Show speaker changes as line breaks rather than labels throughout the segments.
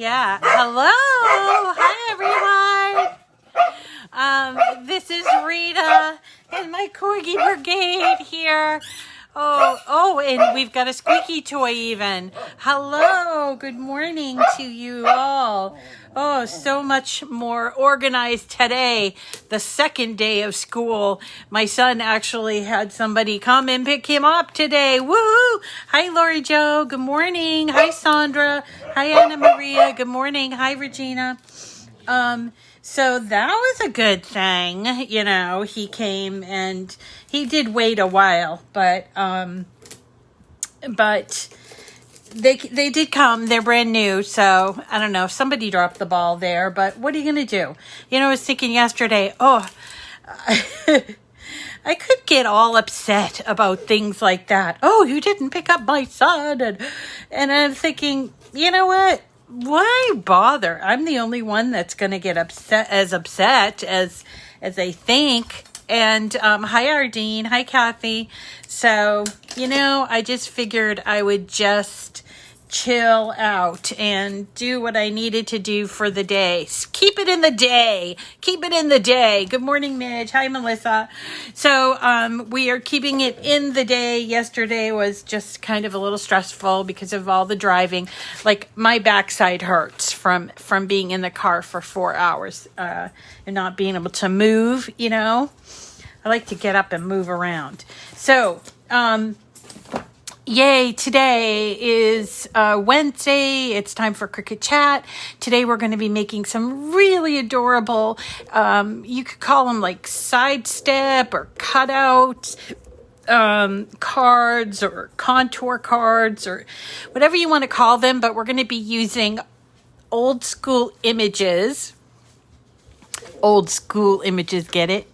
Yeah. Hello. Hi, everyone. This is Rita and my Corgi Brigade here. Oh, and we've got a squeaky toy even. Hello. Good morning to you all. Oh, so much more organized today, the second day of school. My son actually had somebody come and pick him up today. Woohoo! Hi, Lori Jo. Good morning. Hi, Sandra. Hi, Anna Maria. Good morning. Hi, Regina. So that was a good thing. You know, he came and he did wait a while, but they did come. They're brand new, so I don't know. Somebody dropped the ball there, but what are you going to do? You know, I was thinking yesterday, I could get all upset about things like that. Oh, you didn't pick up my son. And I'm thinking, you know what? Why bother? I'm the only one that's going to get upset as they think. And hi, Ardeen. Hi, Kathy. So, you know, I just figured I would just chill out and do what I needed to do for the day. Keep it in the day. Keep it in the day. Good morning, Midge. Hi, Melissa. So we are keeping it in the day. Yesterday was just kind of a little stressful because of all the driving. Like my backside hurts from being in the car for 4 hours and not being able to move, you know. I like to get up and move around. So, yay, today is Wednesday. It's time for Cricut Chat. Today we're going to be making some really adorable, you could call them like sidestep or cutout cards or contour cards or whatever you want to call them. But we're going to be using old school images. Old school images, get it?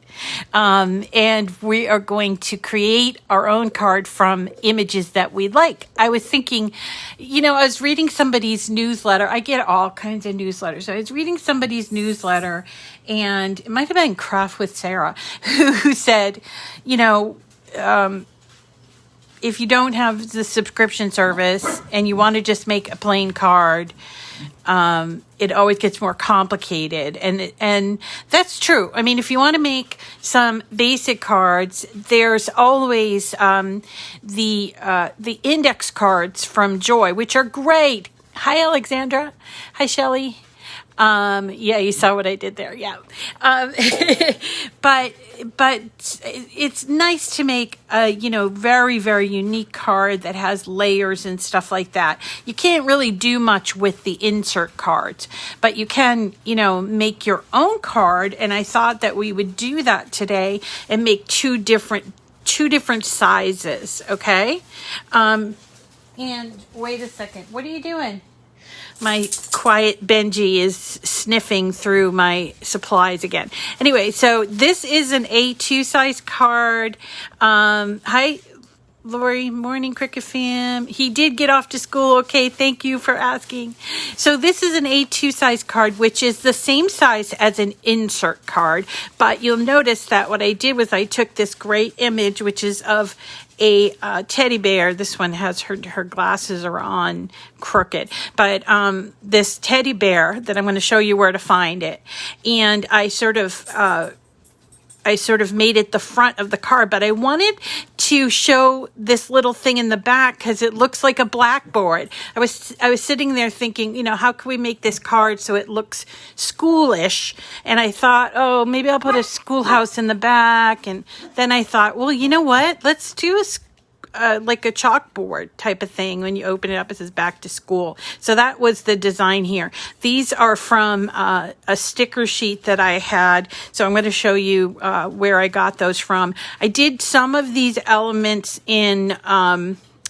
And we are going to create our own card from images that we like. I was thinking, you know, I was reading somebody's newsletter. I get all kinds of newsletters. I was reading somebody's newsletter, and it might have been Craft with Sarah, who said, you know, if you don't have the subscription service and you want to just make a plain card, it always gets more complicated. And that's true. I mean, if you want to make some basic cards, there's always the index cards from Joy, which are great. Hi, Alexandra. Hi, Shelley. Yeah, you saw what I did there. Yeah. But it's nice to make a, you know, very, very unique card that has layers and stuff like that. You can't really do much with the insert cards, but you can, you know, make your own card. And I thought that we would do that today and make two different sizes. Okay. And wait a second. What are you doing? My quiet Benji is sniffing through my supplies again. Anyway, so this is an A2 size card. Hi, Lori. Morning, Cricut fam. He did get off to school. Okay, thank you for asking. So this is an A2 size card, which is the same size as an insert card. But you'll notice that what I did was I took this great image, which is of a teddy bear. This one has her glasses are on crooked, but this teddy bear that I'm going to show you where to find it, and I sort of made it the front of the card, but I wanted to show this little thing in the back because it looks like a blackboard. I was sitting there thinking, you know, how can we make this card so it looks schoolish? And I thought, oh, maybe I'll put a schoolhouse in the back. And then I thought, well, you know what? Let's do like a chalkboard type of thing. When you open it up, it says back to school. So that was the design here. These are from a sticker sheet that I had. So I'm going to show you where I got those from. I did some of these elements in,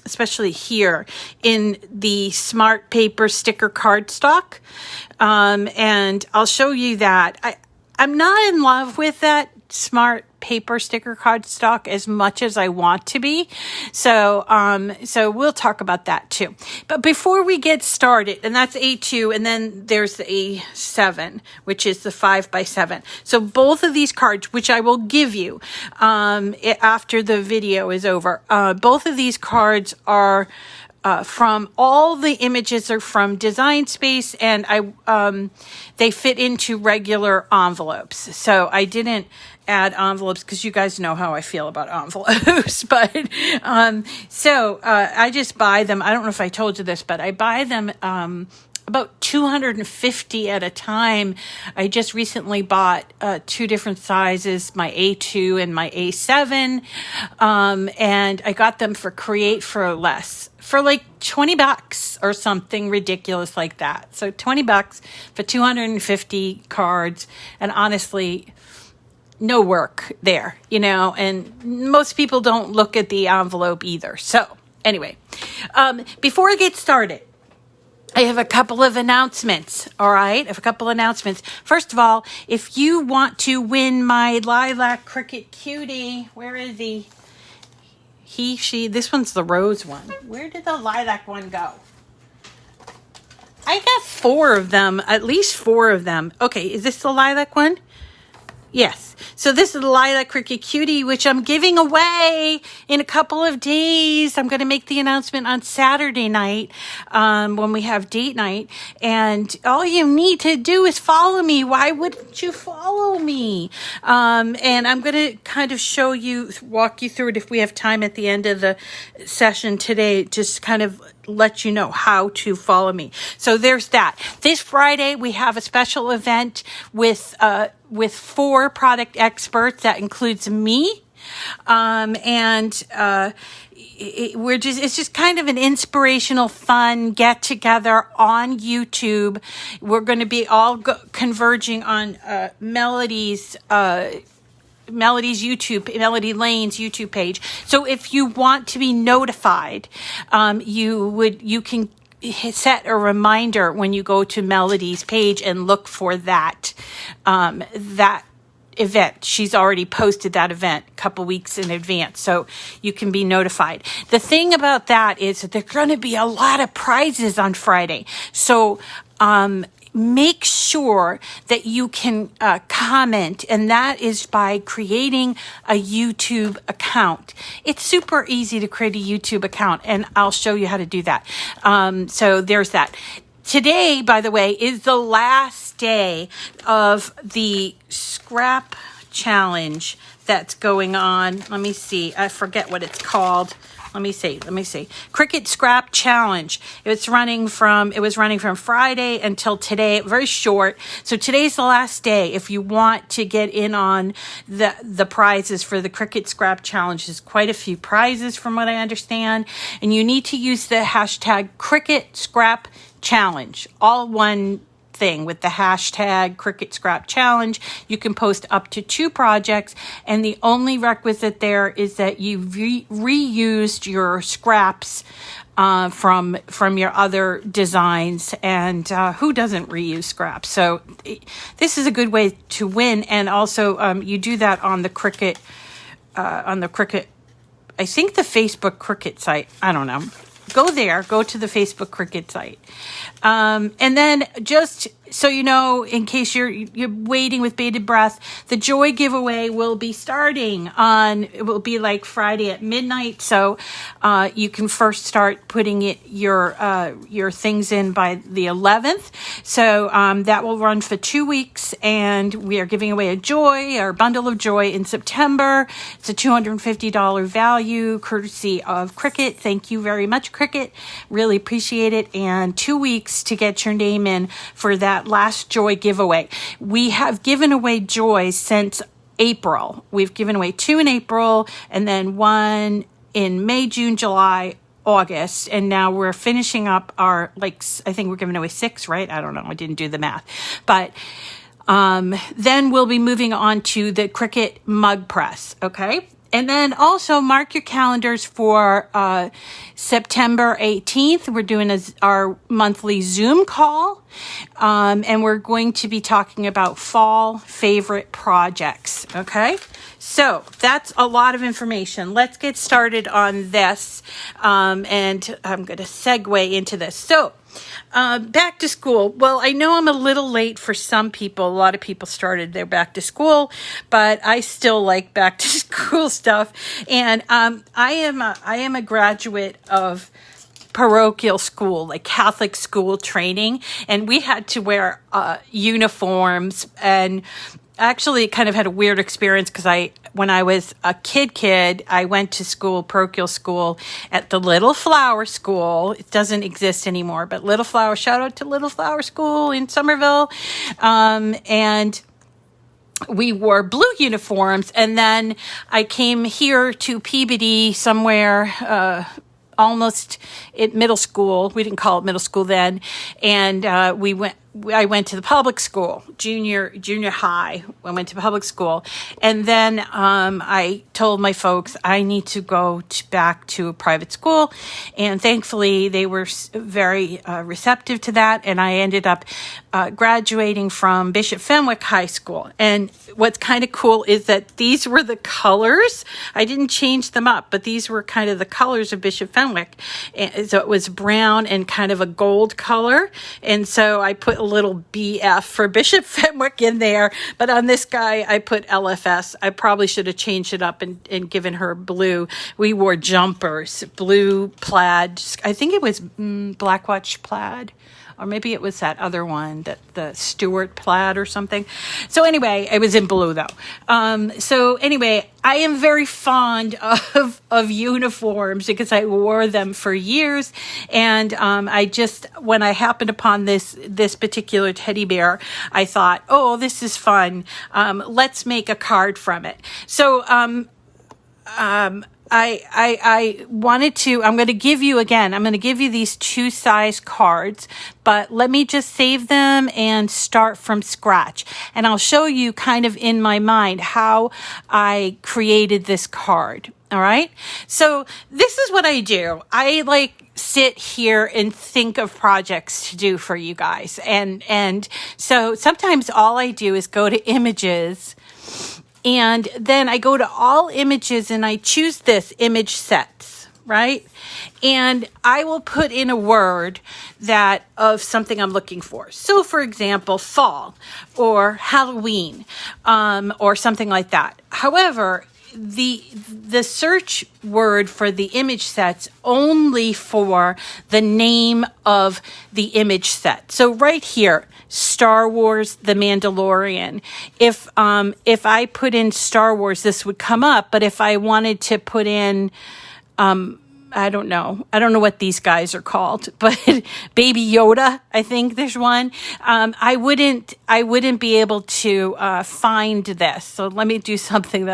especially here, in the Smart Paper sticker cardstock. And I'll show you that. I'm not in love with that Smart Paper sticker cardstock as much as I want to be. So we'll talk about that too. But before we get started, and that's A2, and then there's the A7, which is the 5x7. So both of these cards, which I will give you after the video is over, both of these cards are from all the images are from Design Space, and they fit into regular envelopes. So I didn't add envelopes because you guys know how I feel about envelopes. But I just buy them. I don't know if I told you this, but I buy them about 250 at a time. I just recently bought 2 different sizes, my A2 and my A7, and I got them for Create for less, for like $20 or something ridiculous like that. So $20 for 250 cards, and honestly, no work there, and most people don't look at the envelope either. So anyway, before I get started, I have a couple of announcements, all right? I have a couple of announcements. First of all, if you want to win my Lilac Cricut Cutie, where is he? He, she, this one's the rose one. Where did the lilac one go? I got 4 of them, at least 4 of them. Okay, is this the lilac one? Yes. So this is the Lilac Cricut Cutie, which I'm giving away in a couple of days. I'm going to make the announcement on Saturday night when we have date night. And all you need to do is follow me. Why wouldn't you follow me? And I'm going to kind of walk you through it if we have time at the end of the session today, just kind of let you know how to follow me. So there's that. This Friday, we have a special event with 4 product experts. That includes me. It's just kind of an inspirational, fun get together on YouTube. We're going to be all converging on Melody's Melody Lane's YouTube page. So if you want to be notified, you can set a reminder when you go to Melody's page and look for that event. She's already posted that event a couple weeks in advance, so you can be notified. The thing about that is that there's going to be a lot of prizes on Friday. So make sure that you can comment, and that is by creating a YouTube account. It's super easy to create a YouTube account, and I'll show you how to do that. So there's that. Today, by the way, is the last day of the scrap challenge that's going on. Let me see. I forget what it's called. Let me see. Cricut Scrap Challenge. It was running from Friday until today, very short. So today's the last day. If you want to get in on the prizes for the Cricut Scrap Challenge, there's quite a few prizes from what I understand. And you need to use the hashtag Cricut Scrap Challenge, all one thing with the hashtag Cricut Scrap Challenge. You can post up to 2 projects, and the only requisite there is that you reused your scraps from your other designs, and who doesn't reuse scraps? So this is a good way to win, and also you do that on the Cricut, I think the Facebook Cricut site. I don't know. Go to the Facebook Cricut site. And then just so you know, in case you're waiting with bated breath, the Joy giveaway will be starting it will be like Friday at midnight. So you can first start putting your things in by the 11th. So that will run for 2 weeks, and we are giving away a Joy, our bundle of Joy, in September. It's a $250 value, courtesy of Cricut. Thank you very much, Cricut. Really appreciate it. And 2 weeks to get your name in for that last Joy giveaway. We have given away Joys since April. We've given away 2 in April, and then 1 in May, June, July, August, and now we're finishing up our, I think we're giving away 6, right? I don't know. I didn't do the math. But then we'll be moving on to the Cricut Mug Press, okay? And then also mark your calendars for September 18th. We're doing our monthly Zoom call, and we're going to be talking about fall favorite projects, okay? So that's a lot of information. Let's get started on this, and I'm going to segue into this. So back to school. Well, I know I'm a little late for some people. A lot of people started their back to school, but I still like back to school stuff. And I am a graduate of parochial school, like Catholic school training, and we had to wear uniforms. And actually kind of had a weird experience because when I was a kid, I went to school, parochial school, at the Little Flower School. It doesn't exist anymore, but Little Flower, shout out to Little Flower School in Somerville. And we wore blue uniforms. And then I came here to Peabody somewhere, almost at middle school. We didn't call it middle school then. And I went to the public school, junior high. I went to public school. And then I told my folks I need to go back to a private school. And thankfully, they were very receptive to that. And I ended up graduating from Bishop Fenwick High School. And what's kind of cool is that these were the colors. I didn't change them up, but these were kind of the colors of Bishop Fenwick. And so it was brown and kind of a gold color. And so I put a little BF for Bishop Fenwick in there, but on this guy I put LFS. I probably should have changed it up and given her blue. We wore jumpers, blue plaid. I think it was Black Watch plaid, or maybe it was that other one, that the Stewart plaid or something. So anyway, it was in blue though. So anyway, I am very fond of uniforms because I wore them for years. And when I happened upon this particular teddy bear, I thought, oh, this is fun. Let's make a card from it. So I wanted to, I'm going to give you these 2 size cards, but let me just save them and start from scratch. And I'll show you kind of in my mind how I created this card. All right. So this is what I do. I sit here and think of projects to do for you guys. And so sometimes all I do is go to images, and then I go to all images and I choose this image sets, right? And I will put in a word of something I'm looking for. So for example, fall or Halloween, or something like that. However, the search word for the image sets only for the name of the image set. So right here, Star Wars, The Mandalorian. If I put in Star Wars, this would come up. But if I wanted to put in, I don't know what these guys are called, but Baby Yoda, I think there's one. I wouldn't be able to find this. So let me do something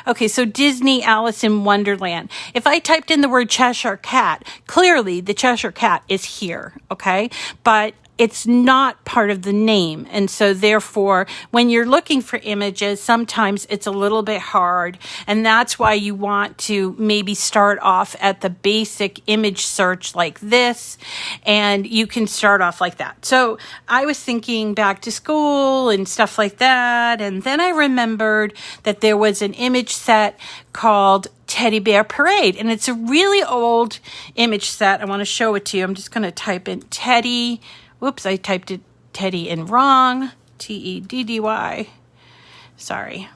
okay, so Disney Alice in Wonderland. If I typed in the word Cheshire Cat, clearly the Cheshire Cat is here, okay? But it's not part of the name. And so therefore, when you're looking for images, sometimes it's a little bit hard. And that's why you want to maybe start off at the basic image search like this. And you can start off like that. So I was thinking back to school and stuff like that. And then I remembered that there was an image set called Teddy Bear Parade. And it's a really old image set. I want to show it to you. I'm just going to type in Teddy. Whoops, I typed Teddy in wrong. Teddy. Sorry.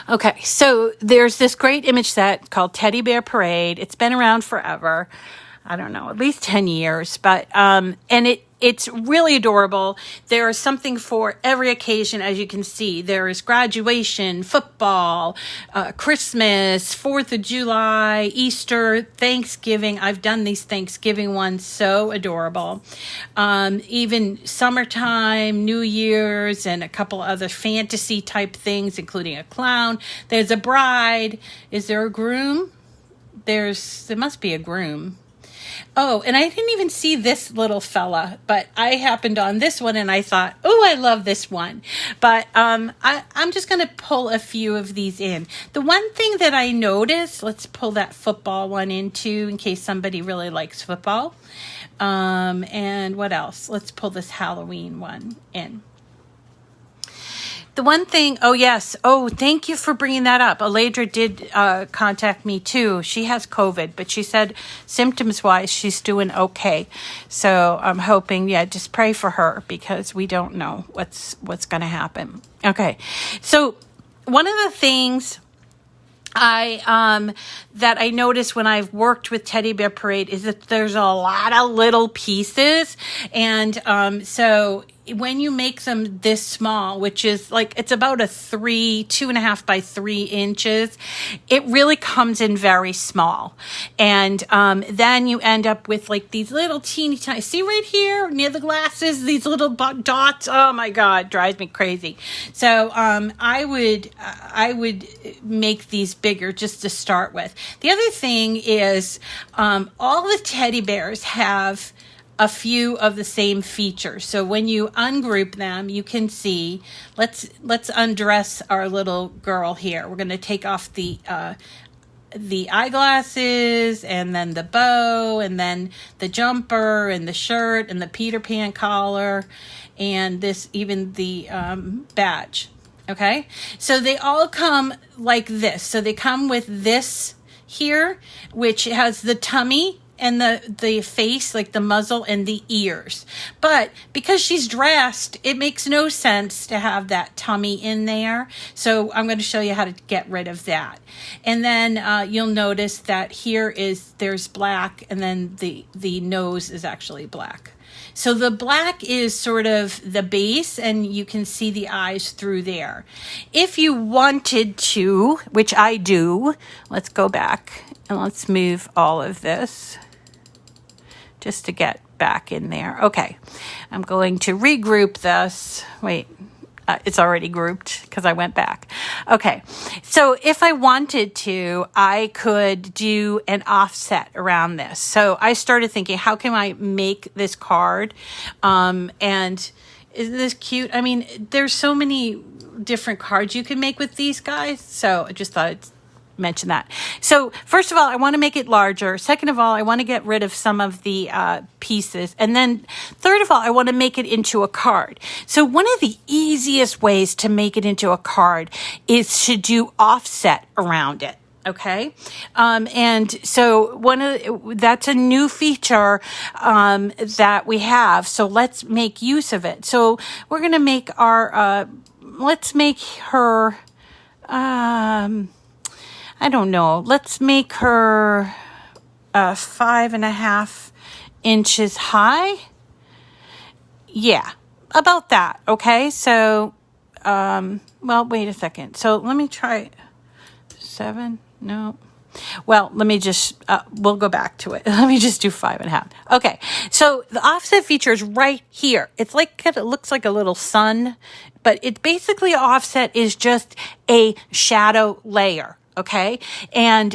Okay, so there's this great image set called Teddy Bear Parade. It's been around forever. I don't know, at least 10 years. But and it's really adorable. There is something for every occasion, as you can see. There is graduation, football, Christmas, 4th of July, Easter, Thanksgiving. I've done these Thanksgiving ones, so adorable. Even summertime, New Year's, and a couple other fantasy type things, including a clown. There's a bride. Is there a groom? There must be a groom. Oh, and I didn't even see this little fella, but I happened on this one and I thought, oh, I love this one. But I'm just going to pull a few of these in. The one thing that I noticed, let's pull that football one in too, in case somebody really likes football. And what else? Let's pull this Halloween one in. The one thing, oh, yes. Oh, thank you for bringing that up. Aladra did contact me, too. She has COVID, but she said symptoms-wise, she's doing okay. So I'm hoping, just pray for her because we don't know what's going to happen. Okay. So one of the things that I noticed when I've worked with Teddy Bear Parade is that there's a lot of little pieces. And so when you make them this small, which is like, it's about a 2.5 by 3 inches, it really comes in very small. And then you end up with like these little teeny tiny, see right here near the glasses, these little dots. Oh my God, drives me crazy. So I would make these bigger just to start with. The other thing is all the teddy bears have a few of the same features. So when you ungroup them, you can see, let's undress our little girl here. We're going to take off the eyeglasses and then the bow and then the jumper and the shirt and the Peter Pan collar and this, even the badge. Okay, so they all come like this. So they come with this here, which has the tummy and the face, like the muzzle and the ears. But because she's dressed, it makes no sense to have that tummy in there. So I'm going to show you how to get rid of that. And then you'll notice that there's black, and then the nose is actually black. So the black is sort of the base, and you can see the eyes through there. If you wanted to, which I do, let's go back and let's move all of this just to get back in there. Okay, I'm going to regroup this. Wait, it's already grouped because I went back. Okay, so if I wanted to, I could do an offset around this. So I started thinking, how can I make this card? And isn't this cute? I mean, there's so many different cards you can make with these guys. So I just thought I'd mention that. So first of all, I want to make it larger. Second of all, I want to get rid of some of the pieces. And then third of all, I want to make it into a card. So one of the easiest ways to make it into a card is to do offset around it. Okay. And so that's a new feature that we have. So let's make use of it. So we're going to make let's make her, I don't know. Let's make her 5.5 inches high. Yeah, about that. Okay. So, well, wait a second. So let me try 7. No. Well, let me just, we'll go back to it. Let me just do 5.5. Okay. So the offset feature is right here. It's like, it looks like a little sun, but it basically offset is just a shadow layer. Okay. And,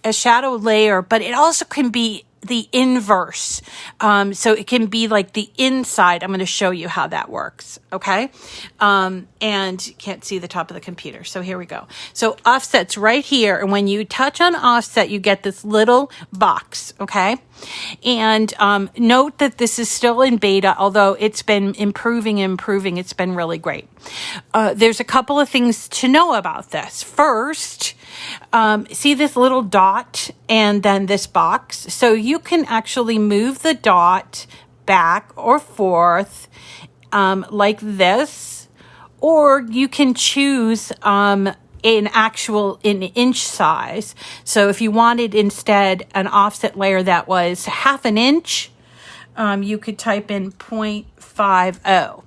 a shadow layer, but it also can be the inverse. So it can be like the inside. I'm going to show you how that works. Okay. And you can't see the top of the computer. So here we go. So offset's right here. And when you touch on offset, you get this little box. Okay. And note that this is still in beta, although it's been improving. It's been really great. There's a couple of things to know about this. First, see this little dot and then this box. So you can actually move the dot back or forth like this, or you can choose in inch size. So if you wanted instead an offset layer that was 1/2 inch, you could type in 0.50.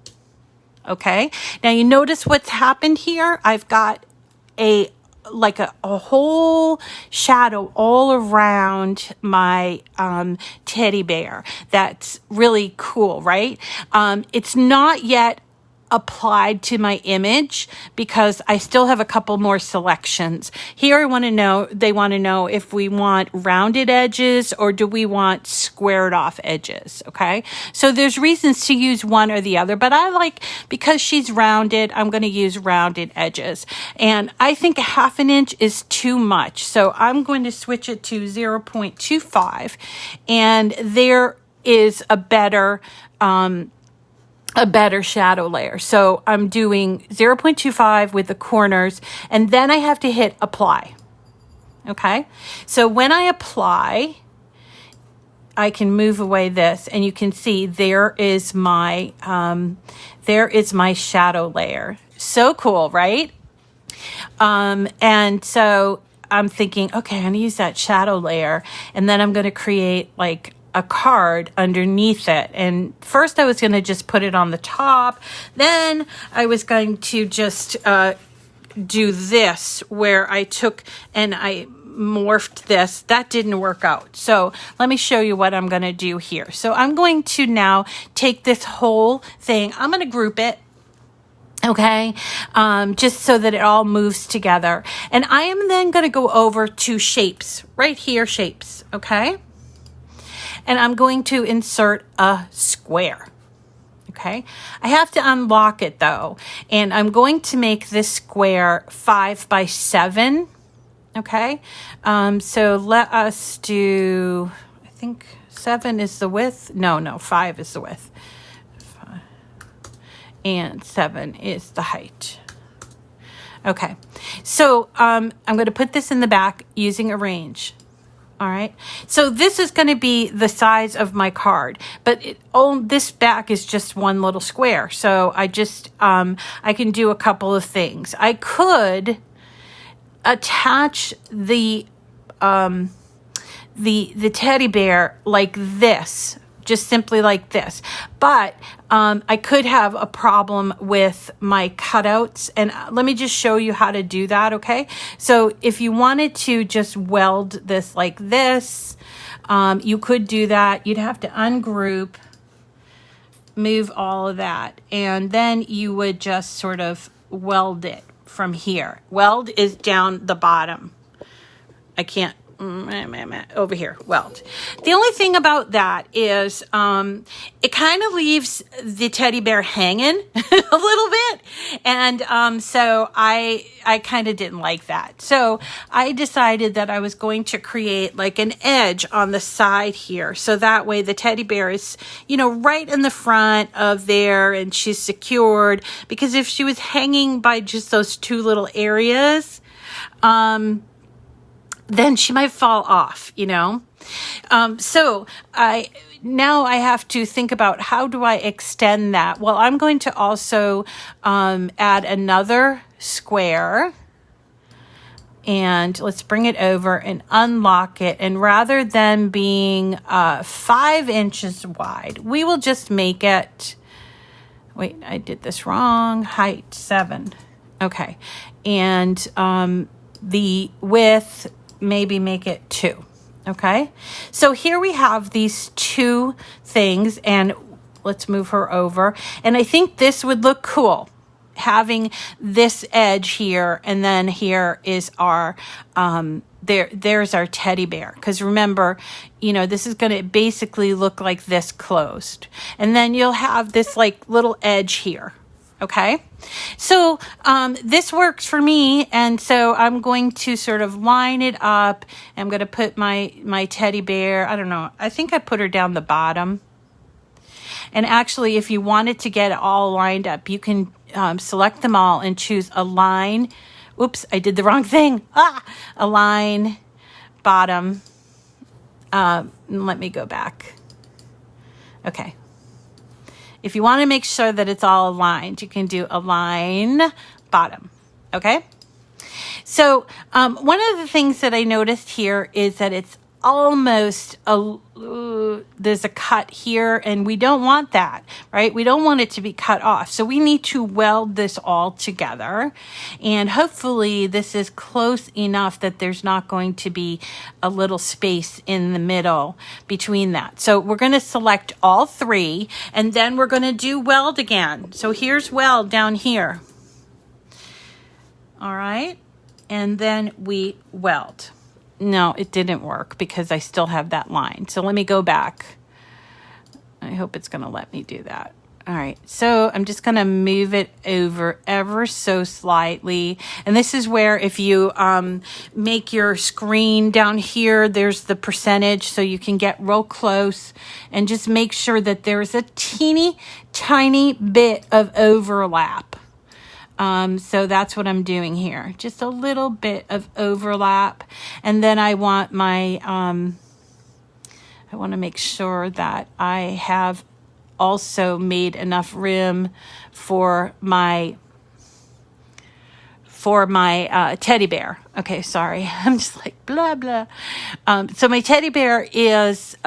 Okay. Now you notice what's happened here. I've got a whole shadow all around my teddy bear. That's really cool, right? It's not yet applied to my image because I still have a couple more selections. Here they want to know if we want rounded edges or do we want squared off edges. Okay. So there's reasons to use one or the other, but because she's rounded, I'm going to use rounded edges. And I think 1/2 inch is too much. So I'm going to switch it to 0.25, and there is a better shadow layer. So I'm doing 0.25 with the corners, and then I have to hit apply. Okay. So when I apply, I can move away this, and you can see there is my shadow layer. So cool, right? And so I'm thinking, okay, I'm going to use that shadow layer, and then I'm going to create like a card underneath it. And first I was going to just put it on the top. Then I was going to just do this, where I took and I morphed this. That didn't work out. So let me show you what I'm going to do here. So I'm going to now take this whole thing, I'm going to group it. Okay, just so that it all moves together. And I am then going to go over to shapes, right here, shapes, okay? And I'm going to insert a square, okay? I have to unlock it though. And I'm going to make this square 5 by 7, okay? So let us do, I think 7 is the width. No, 5 is the width. And 7 is the height. Okay, so I'm going to put this in the back using arrange. All right, so this is going to be the size of my card, but this back is just one little square. So I just I can do a couple of things. I could attach the teddy bear like this, just simply like this. But I could have a problem with my cutouts. And let me just show you how to do that, okay? So if you wanted to just weld this like this, you could do that. You'd have to ungroup, move all of that, and then you would just sort of weld it from here. Weld is down the bottom. I can't. Over here, weld. The only thing about that is it kind of leaves the teddy bear hanging a little bit, and so I kind of didn't like that. So I decided that I was going to create like an edge on the side here, so that way the teddy bear is, right in the front of there, and she's secured. Because if she was hanging by just those two little areas, then she might fall off, So now I have to think about, how do I extend that? Well, I'm going to also add another square, and let's bring it over and unlock it. And rather than being 5 inches wide, we will just make it, wait, I did this wrong, height 7. Okay, and the width, maybe make it 2. Okay, so here we have these 2 things, and let's move her over. And I think this would look cool, having this edge here, and then here is our there's our teddy bear. Because remember, this is going to basically look like this closed, and then you'll have this like little edge here. Okay, so this works for me, and so I'm going to sort of line it up. I'm going to put my teddy bear, I don't know, I think I put her down the bottom. And actually, if you wanted to get it all lined up, you can select them all and choose align. Oops, I did the wrong thing. Align, bottom. Let me go back. Okay. If you want to make sure that it's all aligned, you can do align bottom, okay? So one of the things that I noticed here is that it's almost, there's a cut here, and we don't want that, right? We don't want it to be cut off. So we need to weld this all together. And hopefully this is close enough that there's not going to be a little space in the middle between that. So we're going to select all 3, and then we're going to do weld again. So here's weld down here. All right. And then we weld. No, it didn't work because I still have that line. So let me go back. I hope it's going to let me do that. All right, so I'm just going to move it over ever so slightly. And this is where, if you make your screen down here, there's the percentage, so you can get real close and just make sure that there's a teeny tiny bit of overlap. So that's what I'm doing here. Just a little bit of overlap. And then I want my, I want to make sure that I have also made enough room for my for my teddy bear. Okay, sorry. I'm just like blah, blah. So my teddy bear is,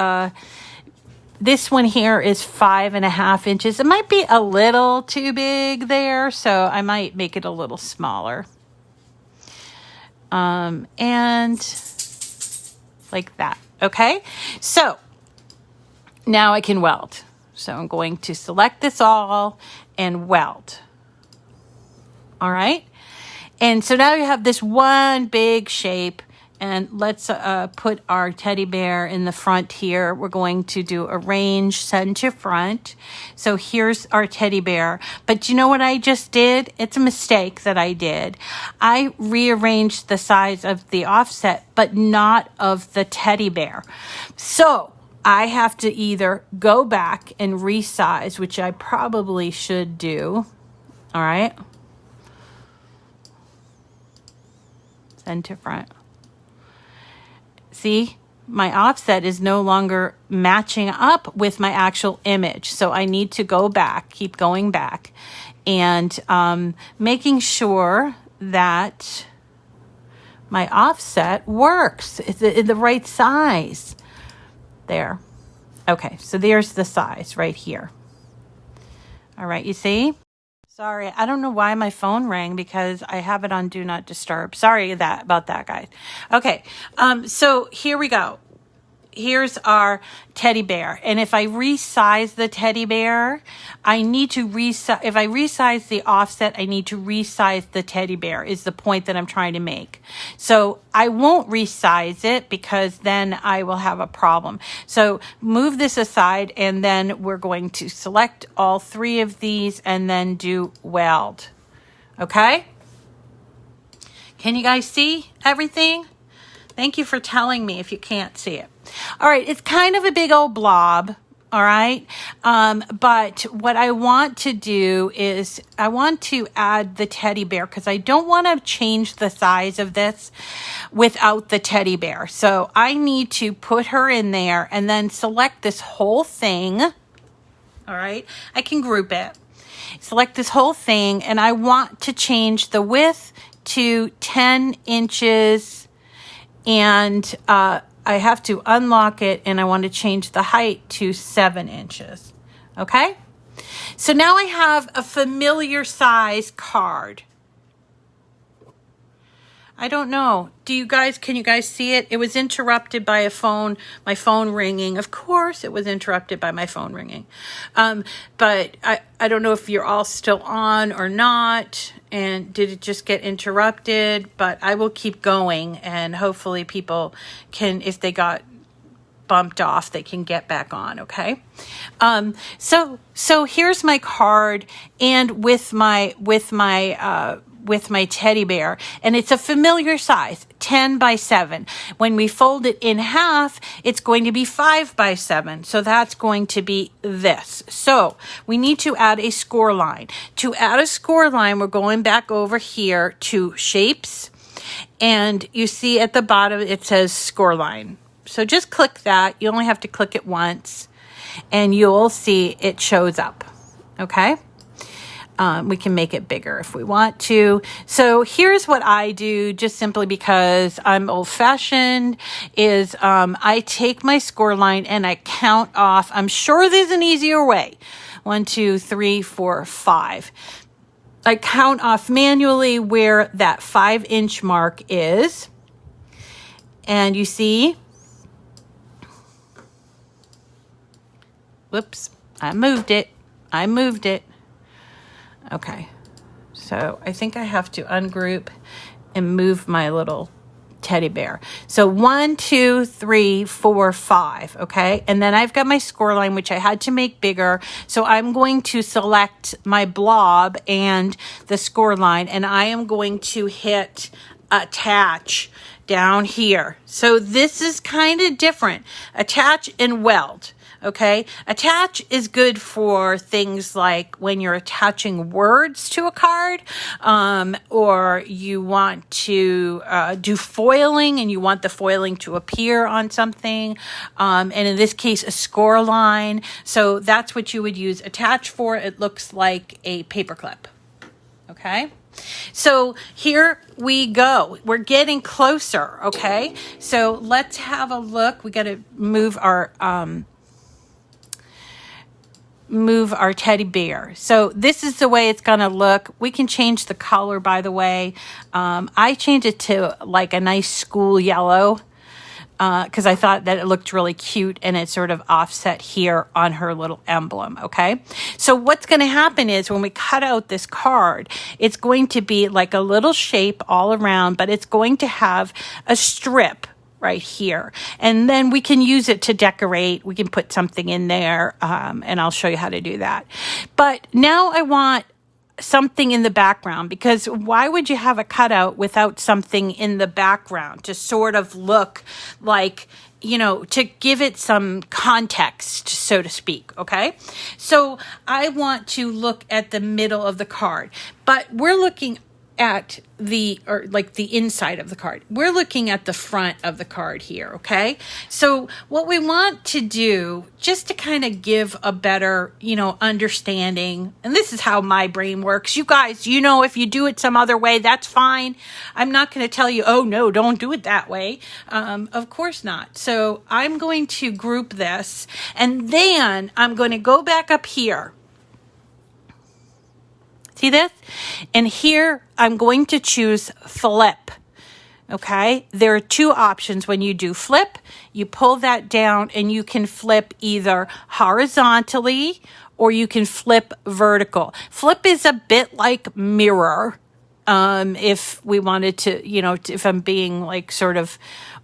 this one here is 5.5 inches. It might be a little too big there, so I might make it a little smaller. And like that. Okay, so now I can weld. So I'm going to select this all and weld. All right. And so now you have this one big shape, and let's put our teddy bear in the front here. We're going to do arrange center front. So here's our teddy bear. But you know what I just did? It's a mistake that I did. I rearranged the size of the offset, but not of the teddy bear. So I have to either go back and resize, which I probably should do. All right. Center front. See, my offset is no longer matching up with my actual image. So I need to go back, keep going back, and making sure that my offset works. It's in the right size. There. Okay, so there's the size right here. All right, you see? Sorry, I don't know why my phone rang because I have it on Do Not Disturb. Sorry about that, guys. Okay, so here we go. Here's our teddy bear. And if I resize the teddy bear, I need to resize. If I resize the offset, I need to resize the teddy bear is the point that I'm trying to make. So I won't resize it because then I will have a problem. So move this aside, and then we're going to select all three of these and then do weld. Okay? Can you guys see everything? Thank you for telling me if you can't see it. All right, it's kind of a big old blob, all right? But what I want to do is I want to add the teddy bear because I don't want to change the size of this without the teddy bear. So I need to put her in there and then select this whole thing, all right? I can group it. Select this whole thing, and I want to change the width to 10 inches, and I have to unlock it, and I want to change the height to 7 inches. Okay? So now I have a familiar size card. I don't know. Can you guys see it? It was interrupted by my phone ringing. Of course it was interrupted by my phone ringing. But I don't know if you're all still on or not, and did it just get interrupted? But I will keep going, and hopefully people can, if they got bumped off, they can get back on. Okay. So here's my card, and with my teddy bear, and it's a familiar size, 10 by 7. When we fold it in half, it's going to be 5 by 7. So that's going to be this. So we need to add a score line. To add a score line, we're going back over here to shapes, and you see at the bottom it says score line. So just click that. You only have to click it once, and you'll see it shows up. Okay. We can make it bigger if we want to. So here's what I do, just simply because I'm old-fashioned, is I take my score line and I count off. I'm sure there's an easier way. 1, 2, 3, 4, 5. I count off manually where that 5-inch mark is. And you see, whoops, I moved it. Okay, so I think I have to ungroup and move my little teddy bear. So 1, 2, 3, 4, 5, okay? And then I've got my score line, which I had to make bigger. So I'm going to select my blob and the score line, and I am going to hit attach down here. So this is kind of different. Attach and weld. Okay, attach is good for things like when you're attaching words to a card, or you want to do foiling and you want the foiling to appear on something, and in this case, a score line. So that's what you would use attach for. It looks like a paper clip. Okay, So here we go. We're getting closer, okay? So let's have a look. We got to move our teddy bear. So this is the way it's going to look. We can change the color, by the way. I changed it to like a nice school yellow because I thought that it looked really cute, and it's sort of offset here on her little emblem, okay? So what's going to happen is when we cut out this card, it's going to be like a little shape all around, but it's going to have a strip right here. And then we can use it to decorate. We can put something in there, and I'll show you how to do that. But now I want something in the background, because why would you have a cutout without something in the background to sort of look like, you know, to give it some context, so to speak, okay? So I want to look at the middle of the card, but we're looking at the inside of the card. We're looking at the front of the card here, okay? So what we want to do, just to kind of give a better, you know, understanding, and this is how my brain works. You guys, you know, if you do it some other way, that's fine. I'm not going to tell you, oh no, don't do it that way. Of course not. So I'm going to group this, and then I'm going to go back up here. See this? And here I'm going to choose flip. Okay? There are two options when you do flip. You pull that down and you can flip either horizontally or you can flip vertical. Flip is a bit like mirror. If we wanted to, you know, if I'm being like sort of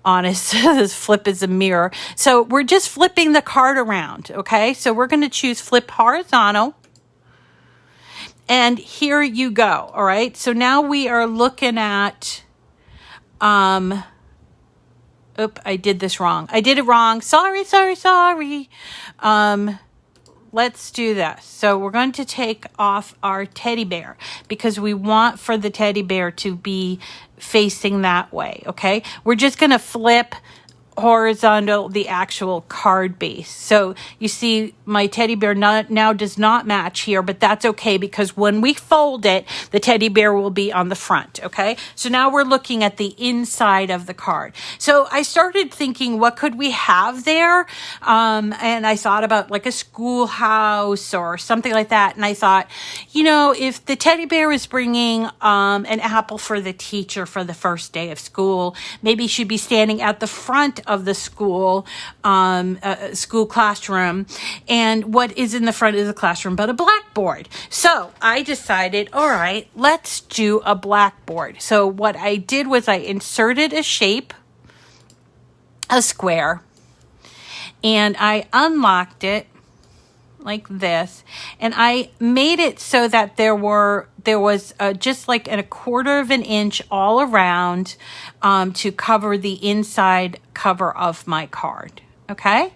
honest, this flip is a mirror. So we're just flipping the card around. Okay? So we're going to choose flip horizontal. And here you go, all right? So now we are looking at, I did this wrong. I did it wrong. Sorry. Let's do this. So we're going to take off our teddy bear because we want for the teddy bear to be facing that way, okay? We're just going to flip horizontal the actual card base. So you see my teddy bear now does not match here, but that's okay because when we fold it, the teddy bear will be on the front, okay? So now we're looking at the inside of the card. So I started thinking, what could we have there? And I thought about like a schoolhouse or something like that. And I thought, you know, if the teddy bear is bringing an apple for the teacher for the first day of school, maybe she'd be standing at the front of the school classroom, and what is in the front of the classroom but a blackboard. So I decided, all right, let's do a blackboard. So what I did was I inserted a shape, a square, and I unlocked it like this, and I made it so that there was just like a 1/4 of an inch all around to cover the inside cover of my card. Okay.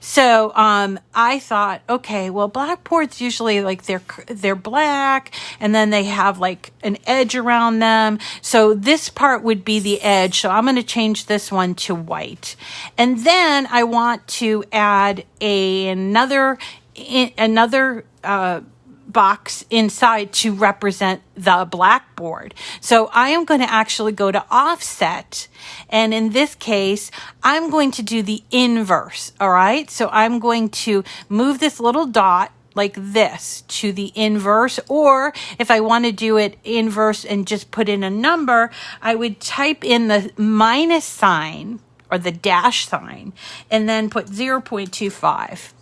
So I thought, okay, well, blackboards usually like they're black, and then they have like an edge around them. So this part would be the edge. So I'm going to change this one to white, and then I want to add another box inside to represent the blackboard. So I am going to actually go to offset, and in this case I'm going to do the inverse. All right, so I'm going to move this little dot like this to the inverse, or if I want to do it inverse and just put in a number, I would type in the minus sign or the dash sign and then put 0.25.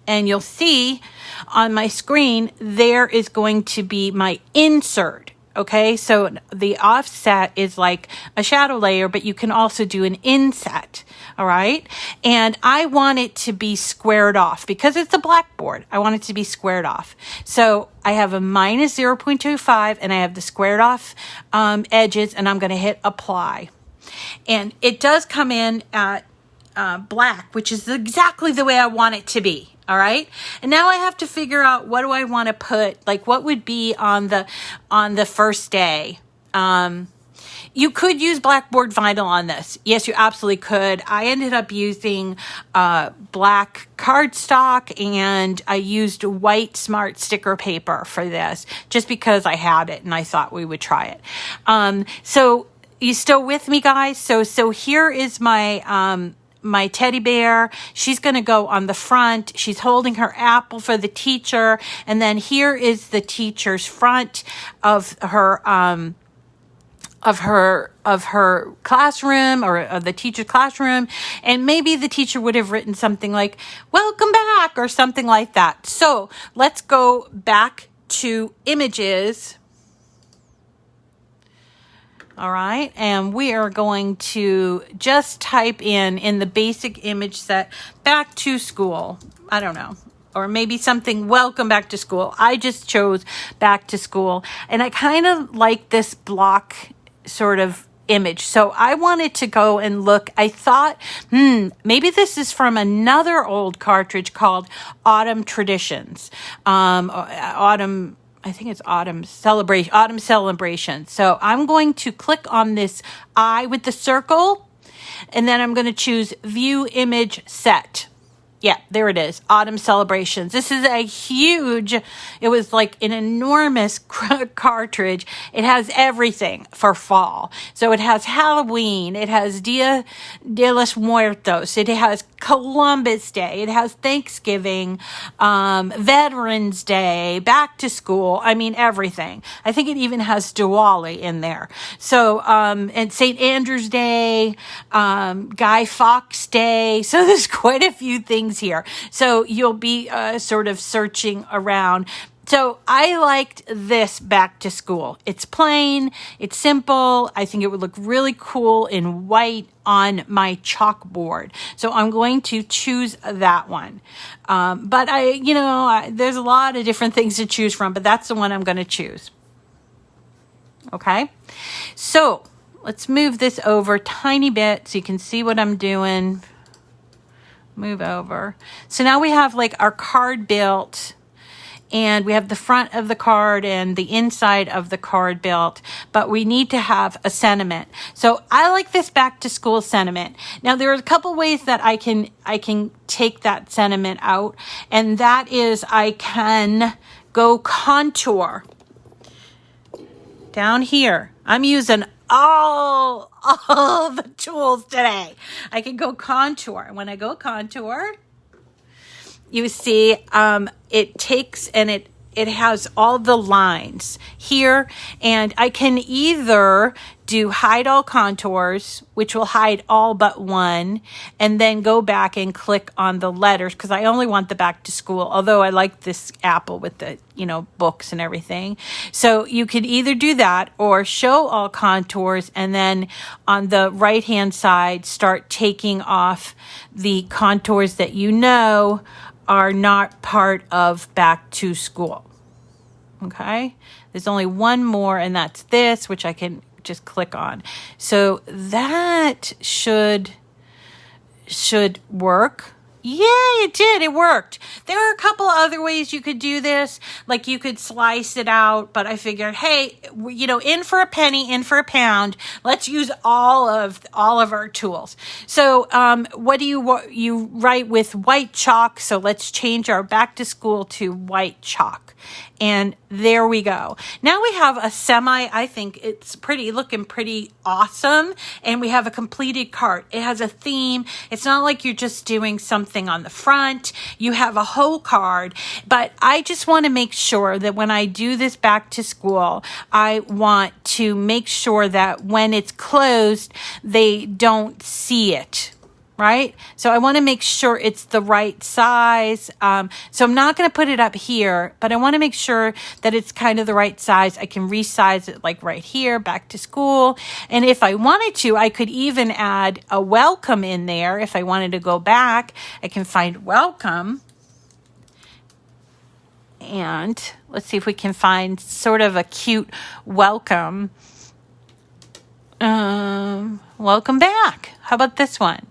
And you'll see on my screen, there is going to be my insert. Okay, so the offset is like a shadow layer, but you can also do an inset. All right, and I want it to be squared off because it's a blackboard. I want it to be squared off. So I have a minus 0.25 and I have the squared off edges, and I'm going to hit apply. And it does come in at black, which is exactly the way I want it to be. All right. And now I have to figure out, what do I want to put, like what would be on the first day. You could use blackboard vinyl on this. Yes, you absolutely could. I ended up using black cardstock, and I used white smart sticker paper for this just because I had it and I thought we would try it. So you still with me, guys? So here is my my teddy bear. She's going to go on the front. She's holding her apple for the teacher, and then here is the teacher's front of her classroom, or of the teacher's classroom. And maybe the teacher would have written something like, welcome back, or something like that. So let's go back to images. All right. And we are going to just type in the basic image set, back to school. I don't know. Or maybe something, welcome back to school. I just chose back to school. And I kind of like this block sort of image. So I wanted to go and look. I thought, maybe this is from another old cartridge called Autumn Traditions. I think it's Autumn Celebration. So I'm going to click on this eye with the circle, and then I'm going to choose View Image Set. Yeah, there it is. Autumn Celebrations. This is a huge, it was like an enormous cartridge. It has everything for fall. So it has Halloween. It has Dia de los Muertos. It has Columbus Day. It has Thanksgiving, Veterans Day, back to school. I mean, everything. I think it even has Diwali in there. So, and St. Andrew's Day, Guy Fawkes Day. So there's quite a few things here. So you'll be sort of searching around. So I liked this back to school. It's plain, it's simple. I think it would look really cool in white on my chalkboard. So I'm going to choose that one. But there's a lot of different things to choose from, but that's the one I'm going to choose. Okay. So let's move this over a tiny bit so you can see what I'm doing. Move over. So now we have like our card built, and we have the front of the card and the inside of the card built, but we need to have a sentiment. So I like this back to school sentiment. Now there are a couple ways that I can take that sentiment out, and that is I can go contour down here. I'm using all the tools today. I can go contour. When I go contour, you see it takes and it has all the lines here, and I can either do hide all contours, which will hide all but one, and then go back and click on the letters because I only want the back to school, although I like this apple with the, books and everything. So you could either do that or show all contours, and then on the right-hand side, start taking off the contours that are not part of back to school. Okay, there's only one more, and that's this, which I can just click on. So that should work. Yay, it did. It worked. There are a couple other ways you could do this. Like you could slice it out, but I figured, hey, in for a penny, in for a pound. Let's use all of our tools. So what do you write with white chalk? So let's change our back to school to white chalk. And there we go. Now we have a I think it's looking pretty awesome. And we have a completed cart. It has a theme. It's not like you're just doing something on the front. You have a whole card. But I just want to make sure that when I do this back to school, I want to make sure that when it's closed, they don't see it. Right? So I want to make sure it's the right size. So I'm not going to put it up here, but I want to make sure that it's kind of the right size. I can resize it like right here, back to school. And if I wanted to, I could even add a welcome in there. If I wanted to go back, I can find welcome. And let's see if we can find sort of a cute welcome. Welcome back. How about this one?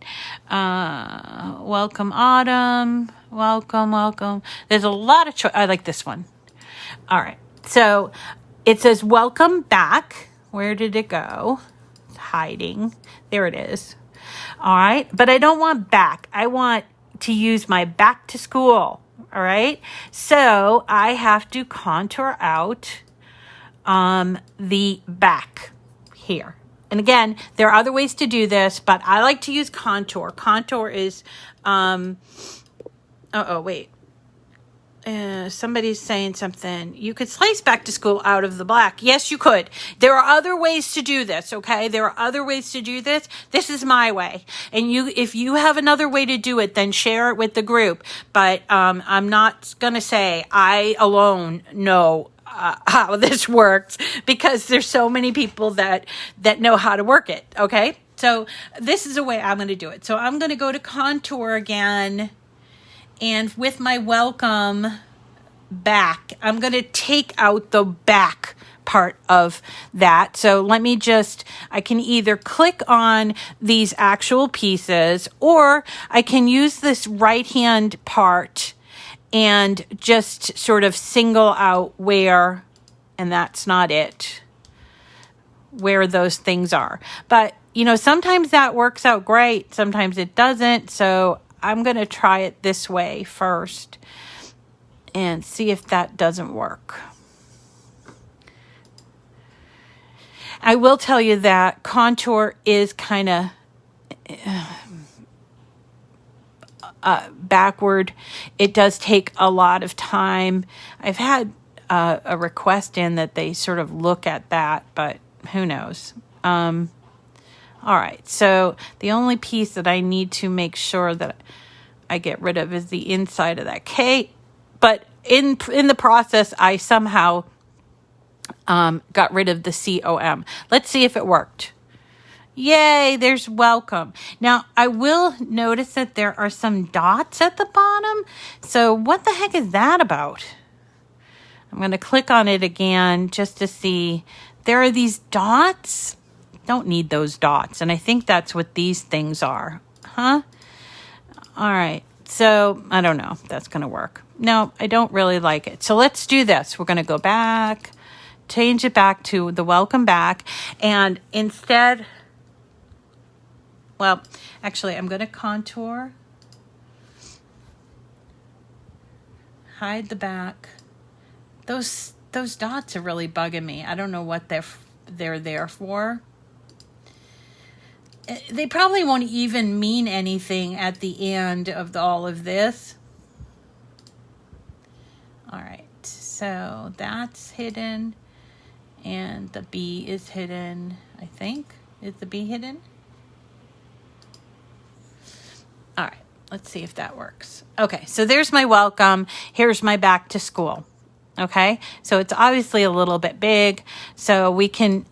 Welcome autumn. Welcome. There's a lot of choice. I like this one. All right. So it says welcome back. Where did it go? hiding. There it is. All right, but I don't want back. I want to use my back to school. All right, so I have to contour out the back here. And again, there are other ways to do this, but I like to use contour. Contour is, wait. Somebody's saying something. You could slice back to school out of the black. Yes, you could. There are other ways to do this, okay? There are other ways to do this. This is my way. And if you have another way to do it, then share it with the group. But I'm not going to say I alone know how this works, because there's so many people that know how to work it, okay? So this is a way I'm going to do it. So I'm going to go to contour again, and with my welcome back, I'm going to take out the back part of that. So let me I can either click on these actual pieces, or I can use this right hand part and just sort of single out where, and that's not it, where those things are. But, sometimes that works out great. Sometimes it doesn't. So I'm going to try it this way first and see if that doesn't work. I will tell you that contour is kind of backward. It does take a lot of time. I've had a request in that they sort of look at that, but who knows? All right, so the only piece that I need to make sure that I get rid of is the inside of that K. But in the process, I somehow got rid of the COM. Let's see if it worked. Yay, there's welcome. Now, I will notice that there are some dots at the bottom. So what the heck is that about? I'm going to click on it again just to see. There are these dots. Don't need those dots. And I think that's what these things are. Huh? All right. So I don't know if that's going to work. No, I don't really like it. So let's do this. We're going to go back, change it back to the welcome back. And instead... Well, actually, I'm going to contour, hide the back. Those dots are really bugging me. I don't know what they're there for. They probably won't even mean anything at the end of all of this. All right, so that's hidden, and the B is hidden, I think. Is the B hidden? All right, let's see if that works. Okay, so there's my welcome. Here's my back to school. Okay, so it's obviously a little bit big. So we can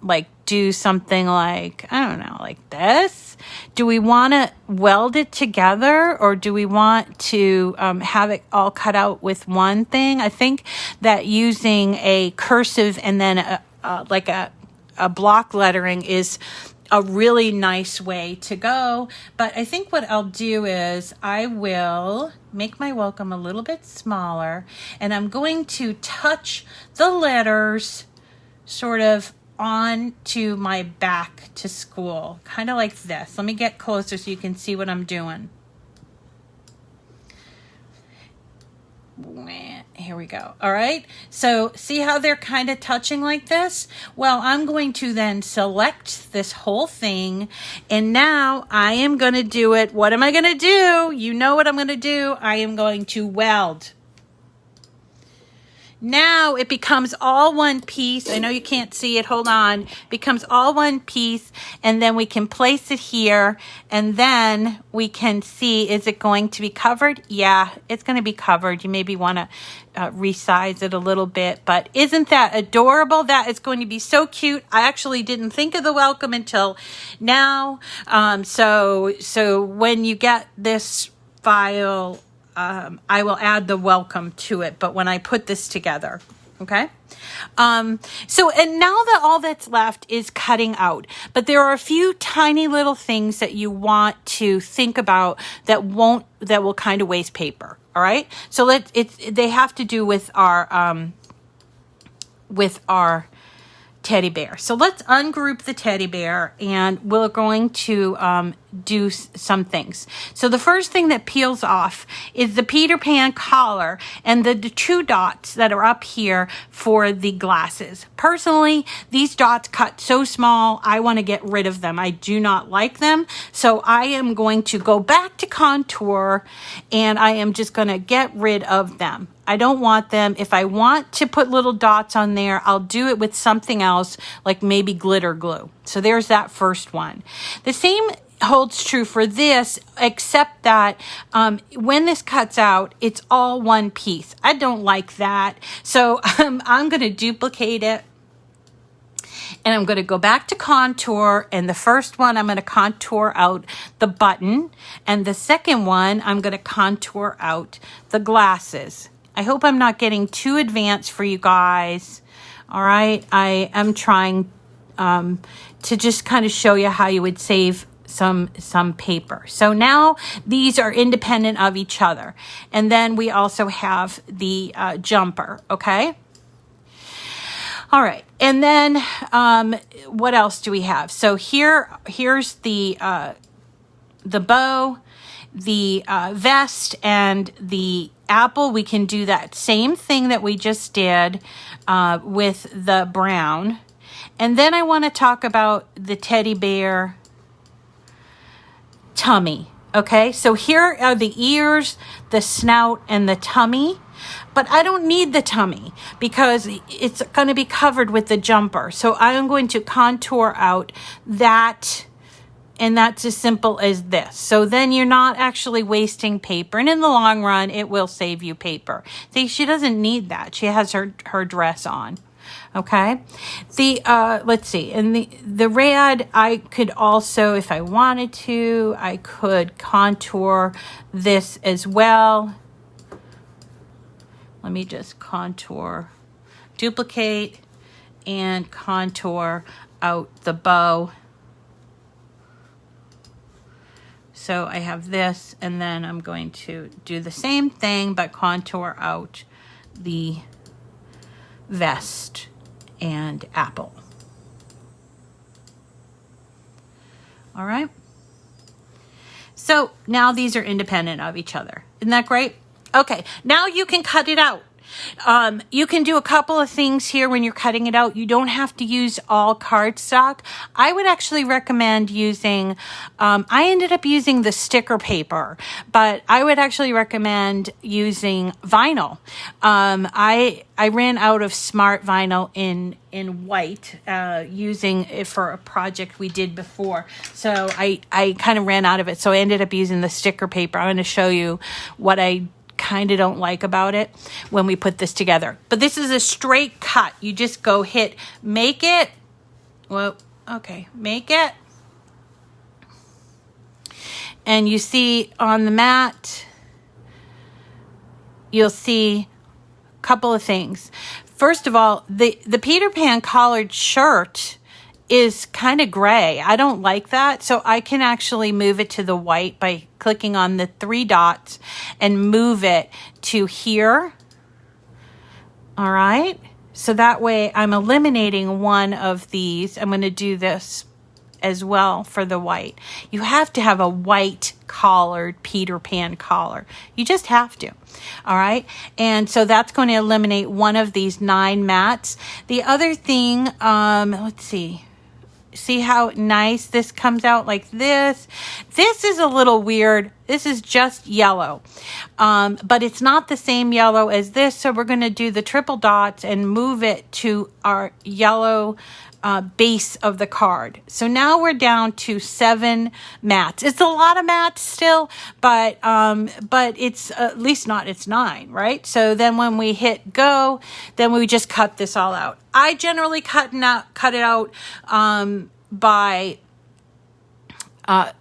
do something like, I don't know, like this. Do we want to weld it together, or do we want to have it all cut out with one thing? I think that using a cursive and then a block lettering is a really nice way to go. But I think what I'll do is I will make my welcome a little bit smaller, and I'm going to touch the letters sort of onto my back to school, kind of like this. Let me get closer so you can see what I'm doing. Here we go. All right. So see how they're kind of touching like this? Well, I'm going to then select this whole thing, and now I am going to do it. What am I going to do? You know what I'm going to do. I am going to weld. Now it becomes all one piece. I know you can't see it. Hold on. It becomes all one piece, and then we can place it here, and then we can see, is it going to be covered? Yeah, it's going to be covered. You maybe want to resize it a little bit, but isn't that adorable? That is going to be so cute. I actually didn't think of the welcome until now. So when you get this file, I will add the welcome to it, but when I put this together, okay? And now that all that's left is cutting out, but there are a few tiny little things that you want to think about that will kind of waste paper, all right? So they have to do with our teddy bear. So let's ungroup the teddy bear, and we're going to do some things. So the first thing that peels off is the Peter Pan collar and the 2 dots that are up here for the glasses. Personally, these dots cut so small, I want to get rid of them. I do not like them. So I am going to go back to contour, and I am just going to get rid of them. I don't want them. If I want to put little dots on there, I'll do it with something else, like maybe glitter glue. So there's that first one. The same holds true for this, except that when this cuts out, it's all one piece. I don't like that. So I'm going to duplicate it. And I'm going to go back to contour, and the first one I'm going to contour out the button, and the second one I'm going to contour out the glasses. I hope I'm not getting too advanced for you guys. All right, I am trying to just kind of show you how you would save some paper. So now these are independent of each other, and then we also have the jumper. Okay. All right, and then what else do we have? So here's the bow, the vest, and the apple. We can do that same thing that we just did with the brown. And then I want to talk about the teddy bear tummy. Okay, so here are the ears, the snout, and the tummy. But I don't need the tummy because it's going to be covered with the jumper. So I am going to contour out that, and that's as simple as this. So then you're not actually wasting paper. And in the long run, it will save you paper. See, she doesn't need that. She has her dress on. Okay. Let's see. And the red, I could also, if I wanted to, I could contour this as well. Let me just contour, duplicate, and contour out the bow. So I have this, and then I'm going to do the same thing, but contour out the vest and apple. All right. So now these are independent of each other. Isn't that great? Okay, now you can cut it out. You can do a couple of things here when you're cutting it out. You don't have to use all cardstock. I would actually recommend using, I ended up using the sticker paper, but I would actually recommend using vinyl. I ran out of smart vinyl in white, using it for a project we did before. So I kind of ran out of it. So I ended up using the sticker paper. I'm going to show you what I kind of don't like about it when we put this together. But this is a straight cut. You just go hit make it. Well, okay, make it. And you see on the mat, you'll see a couple of things. First of all, the Peter Pan collared shirt is kind of gray. I don't like that. So I can actually move it to the white by clicking on the 3 dots and move it to here. All right. So that way I'm eliminating one of these. I'm going to do this as well for the white. You have to have a white collared Peter Pan collar. You just have to. All right. And so that's going to eliminate one of these 9 mats. The other thing, let's see. See how nice this comes out like this? This is a little weird. This is just yellow, but it's not the same yellow as this. So we're going to do the triple dots and move it to our yellow base of the card. So now we're down to 7 mats. It's a lot of mats still, but it's at least not, it's 9, right? So then when we hit go, then we just cut this all out. I generally cut it out by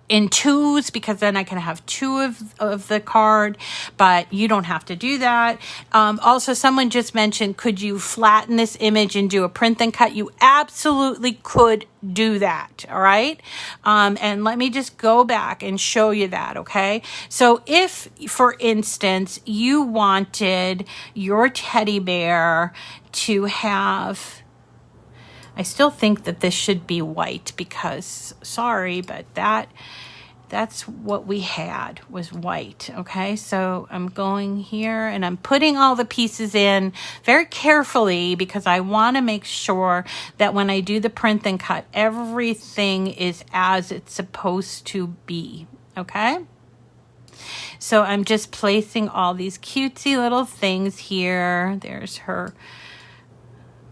in 2s, because then I can have 2 of the card, but you don't have to do that. Also, someone just mentioned, could you flatten this image and do a print then cut? You absolutely could do that, all right? And let me just go back and show you that, okay? So if, for instance, you wanted your teddy bear to have I still think that this should be white because, sorry, but that's what we had was white. Okay, so I'm going here and I'm putting all the pieces in very carefully because I want to make sure that when I do the print and cut, everything is as it's supposed to be. Okay, so I'm just placing all these cutesy little things here. There's her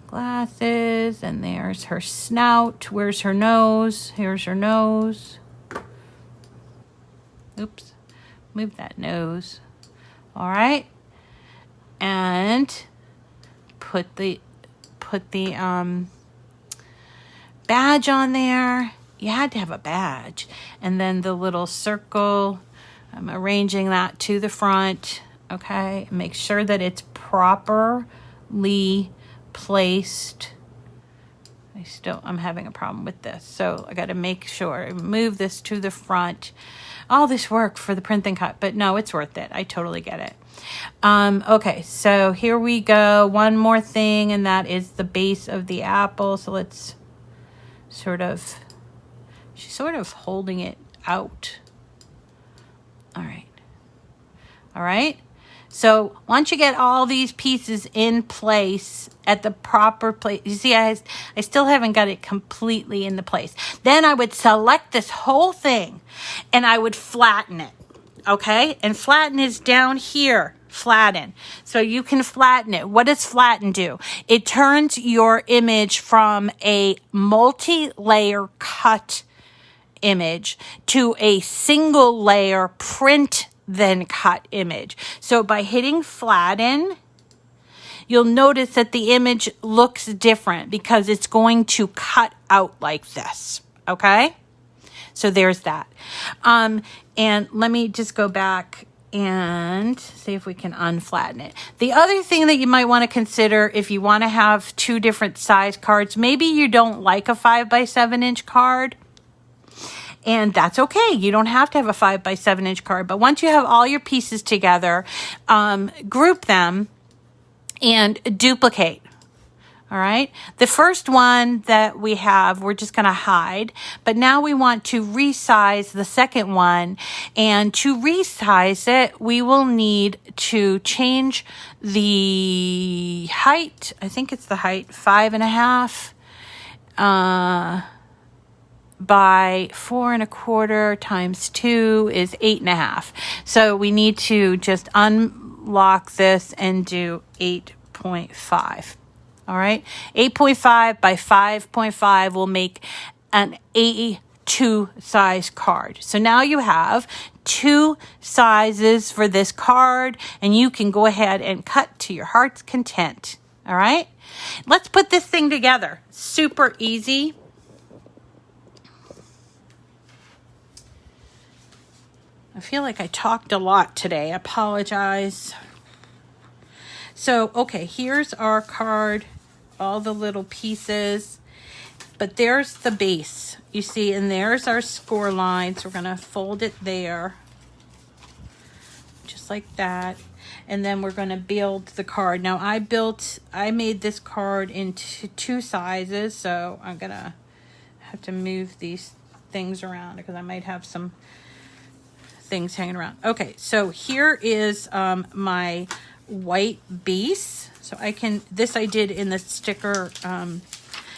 glasses and there's her snout. Where's her nose? Here's her nose. Oops, move that nose. All right, and put the badge on there. You had to have a badge, and then the little circle. I'm arranging that to the front. Okay, make sure that it's properly placed. I'm having a problem with this, so I got to make sure I move this to the front. All this work for the print and cut, but no, it's worth it. I totally get it. Okay, so here we go. One more thing, and that is the base of the apple. So let's she's sort of holding it out. All right. So once you get all these pieces in place at the proper place, you see, I still haven't got it completely into place. Then I would select this whole thing and I would flatten it. Okay. And flatten is down here. Flatten. So you can flatten it. What does flatten do? It turns your image from a multi-layer cut image to a single layer print then cut image. So by hitting flatten, you'll notice that the image looks different because it's going to cut out like this. Okay? So there's that. And let me just go back and see if we can unflatten it. The other thing that you might want to consider if you want to have two different size cards, maybe you don't like a 5x7 inch card. And that's okay. You don't have to have a 5x7 inch card. But once you have all your pieces together, group them and duplicate. All right. The first one that we have, we're just going to hide. But now we want to resize the second one. And to resize it, we will need to change the height. I think it's the height 5.5. By 4 1/4 times 2 is 8.5. So we need to just unlock this and do 8.5. All right. 8.5 by 5.5 will make an A2 size card. So now you have two sizes for this card and you can go ahead and cut to your heart's content. All right. Let's put this thing together. Super easy. I feel like I talked a lot today. I apologize. So, okay, here's our card, all the little pieces, but there's the base, you see, and there's our score line. So we're going to fold it there, just like that. And then we're going to build the card. Now, I made this card into two sizes, so I'm going to have to move these things around because I might have some things hanging around. Okay, so here is my white base. So I did in the sticker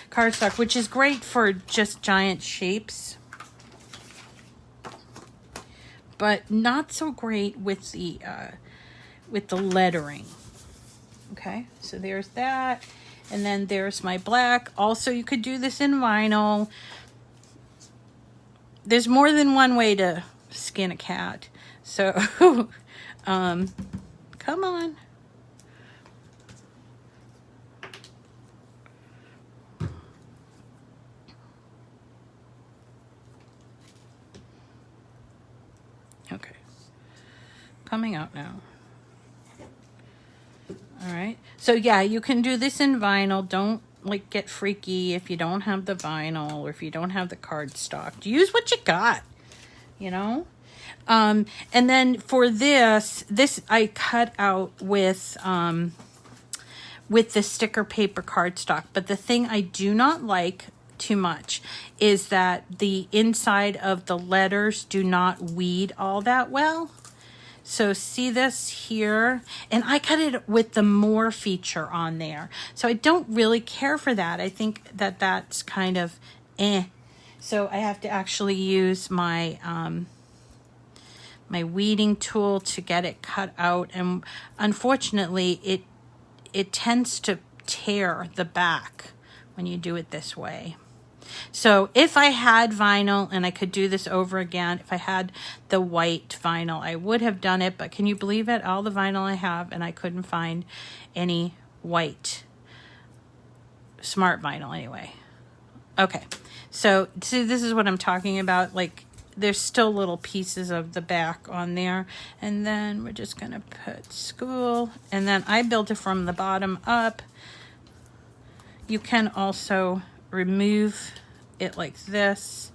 cardstock, which is great for just giant shapes, but not so great with the lettering. Okay, so there's that, and then there's my black. Also, you could do this in vinyl. There's more than one way to skin a cat. So come on. Okay. Coming out now. All right. So yeah, you can do this in vinyl. Don't get freaky if you don't have the vinyl or if you don't have the cardstock. Use what you got. And then for this I cut out with with the sticker paper cardstock. But the thing I do not like too much is that the inside of the letters do not weed all that well. So see this here, and I cut it with the more feature on there. So I don't really care for that. I think that that's kind of So I have to actually use my my weeding tool to get it cut out, and unfortunately it tends to tear the back when you do it this way. So if I had vinyl and I could do this over again, if I had the white vinyl, I would have done it. But can you believe it? All the vinyl I have, and I couldn't find any white smart vinyl anyway. Okay, so see, this is what I'm talking about. Like, there's still little pieces of the back on there. And then we're just going to put school. And then I built it from the bottom up. You can also remove it like this,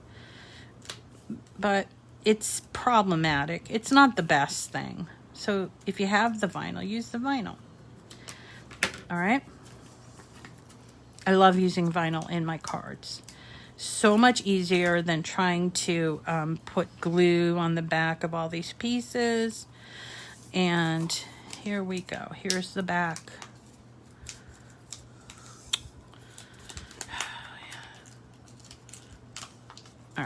but it's problematic. It's not the best thing. So if you have the vinyl, use the vinyl. All right. I love using vinyl in my cards. So much easier than trying to put glue on the back of all these pieces. And here we go. Here's the back. All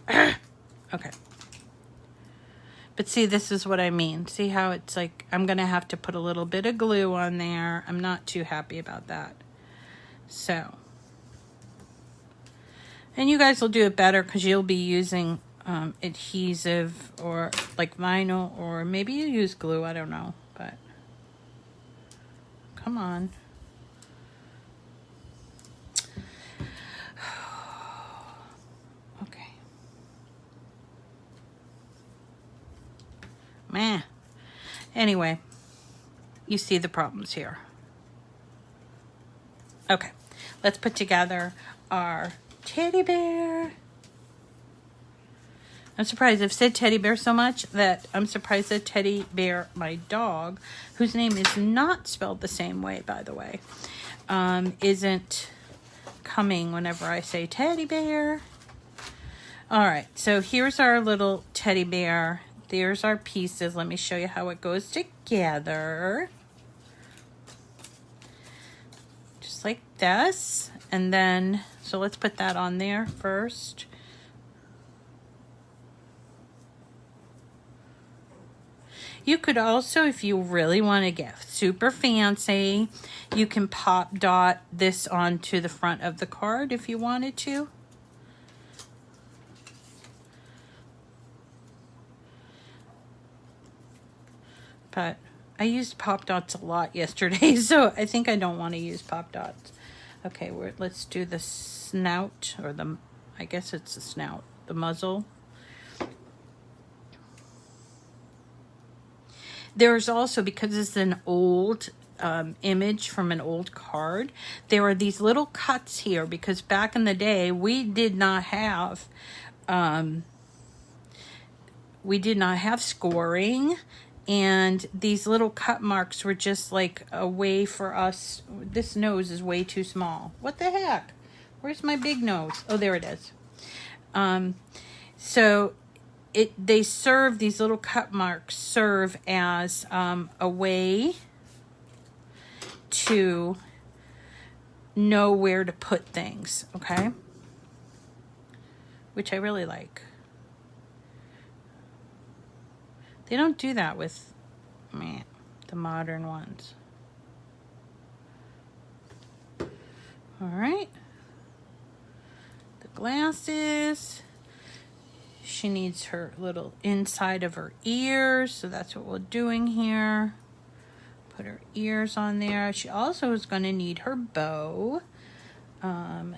right. Okay. But see, this is what I mean. See how it's like, I'm going to have to put a little bit of glue on there. I'm not too happy about that. So, and you guys will do it better because you'll be using adhesive or like vinyl, or maybe you use glue. I don't know, but come on. Meh. Anyway, you see the problems here. Okay, let's put together our teddy bear. I'm surprised. I've said teddy bear so much that I'm surprised that teddy bear, my dog, whose name is not spelled the same way, by the way, isn't coming whenever I say teddy bear. All right, so here's our little teddy bear. There's our pieces. Let me show you how it goes together. Just like this. And then, so let's put that on there first. You could also, if you really want to get super fancy, you can pop dot this onto the front of the card if you wanted to. But I used pop dots a lot yesterday, so I think I don't want to use pop dots. Okay, let's do the snout, or I guess it's the snout, the muzzle. There's also, because it's an old image from an old card, there are these little cuts here, because back in the day, we did not have scoring. And these little cut marks were just like a way for us. This nose is way too small. What the heck? Where's my big nose? Oh, there it is. So these little cut marks serve as a way to know where to put things, okay? Which I really like. They don't do that with the modern ones. All right. The glasses. She needs her little inside of her ears, so that's what we're doing here. Put her ears on there. She also is going to need her bow.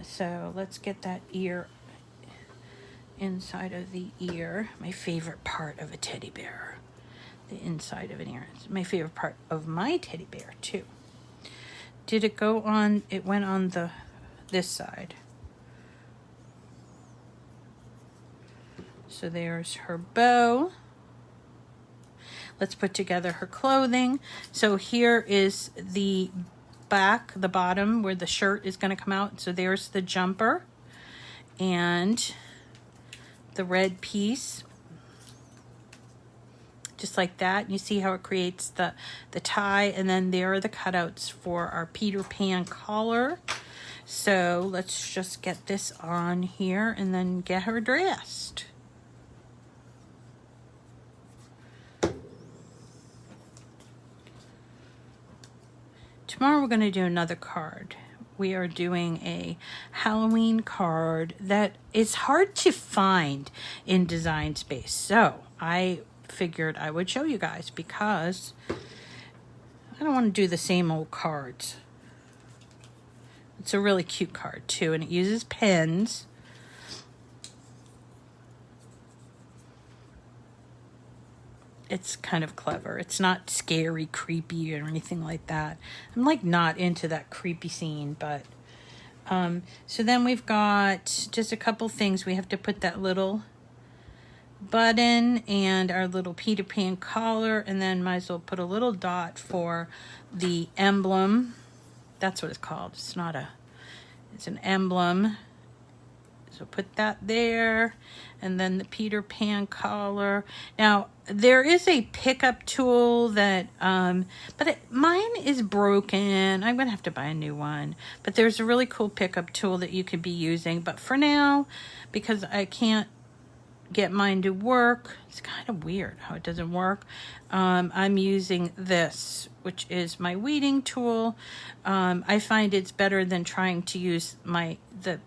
So let's get that ear inside of the ear. My favorite part of a teddy bear. The inside of an ear. It's my favorite part of my teddy bear too. Did it go on? It went on this side. So there's her bow. let's put together her clothing. So here is the back, the bottom where the shirt is going to come out. So there's the jumper and the red piece, just like that. You see how it creates the tie, and then there are the cutouts for our Peter Pan collar. So let's just get this on here and then get her dressed. Tomorrow we're going to do another card. We are doing a Halloween card that is hard to find in Design Space. So I figured I would show you guys because I don't want to do the same old cards. It's a really cute card too, and it uses pens. It's kind of clever. It's not scary, creepy, or anything like that. I'm like not into that creepy scene, but so then we've got just a couple things. We have to put that little button and our little Peter Pan collar, and then might as well put a little dot for the emblem. That's what it's called. It's not a, it's an emblem. So put that there, and then the Peter Pan collar. Now there is a pickup tool that, mine is broken. I'm gonna have to buy a new one. But there's a really cool pickup tool that you could be using. But for now, because I can't get mine to work, it's kind of weird how it doesn't work. I'm using this, which is my weeding tool. I find it's better than trying to use the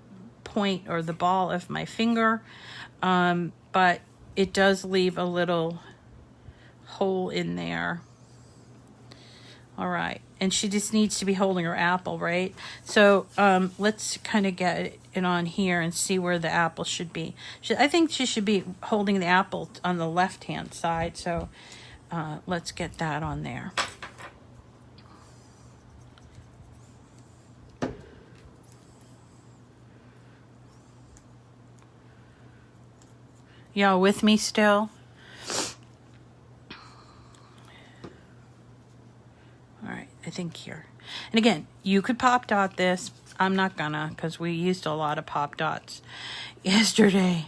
point or the ball of my finger, but it does leave a little hole in there. All right, and she just needs to be holding her apple, right? So let's kind of get it on here and see where the apple should be. I think she should be holding the apple on the left hand side, so let's get that on there. Y'all with me still? All right, I think here. And again, you could pop dot this. I'm not gonna, because we used a lot of pop dots yesterday.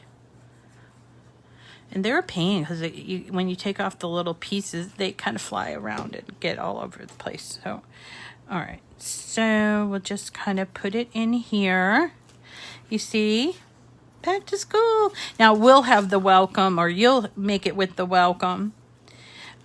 And they're a pain, because when you take off the little pieces, they kind of fly around and get all over the place. So, all right. So we'll just kind of put it in here. You see? Back to school. Now we'll have the welcome, or you'll make it with the welcome.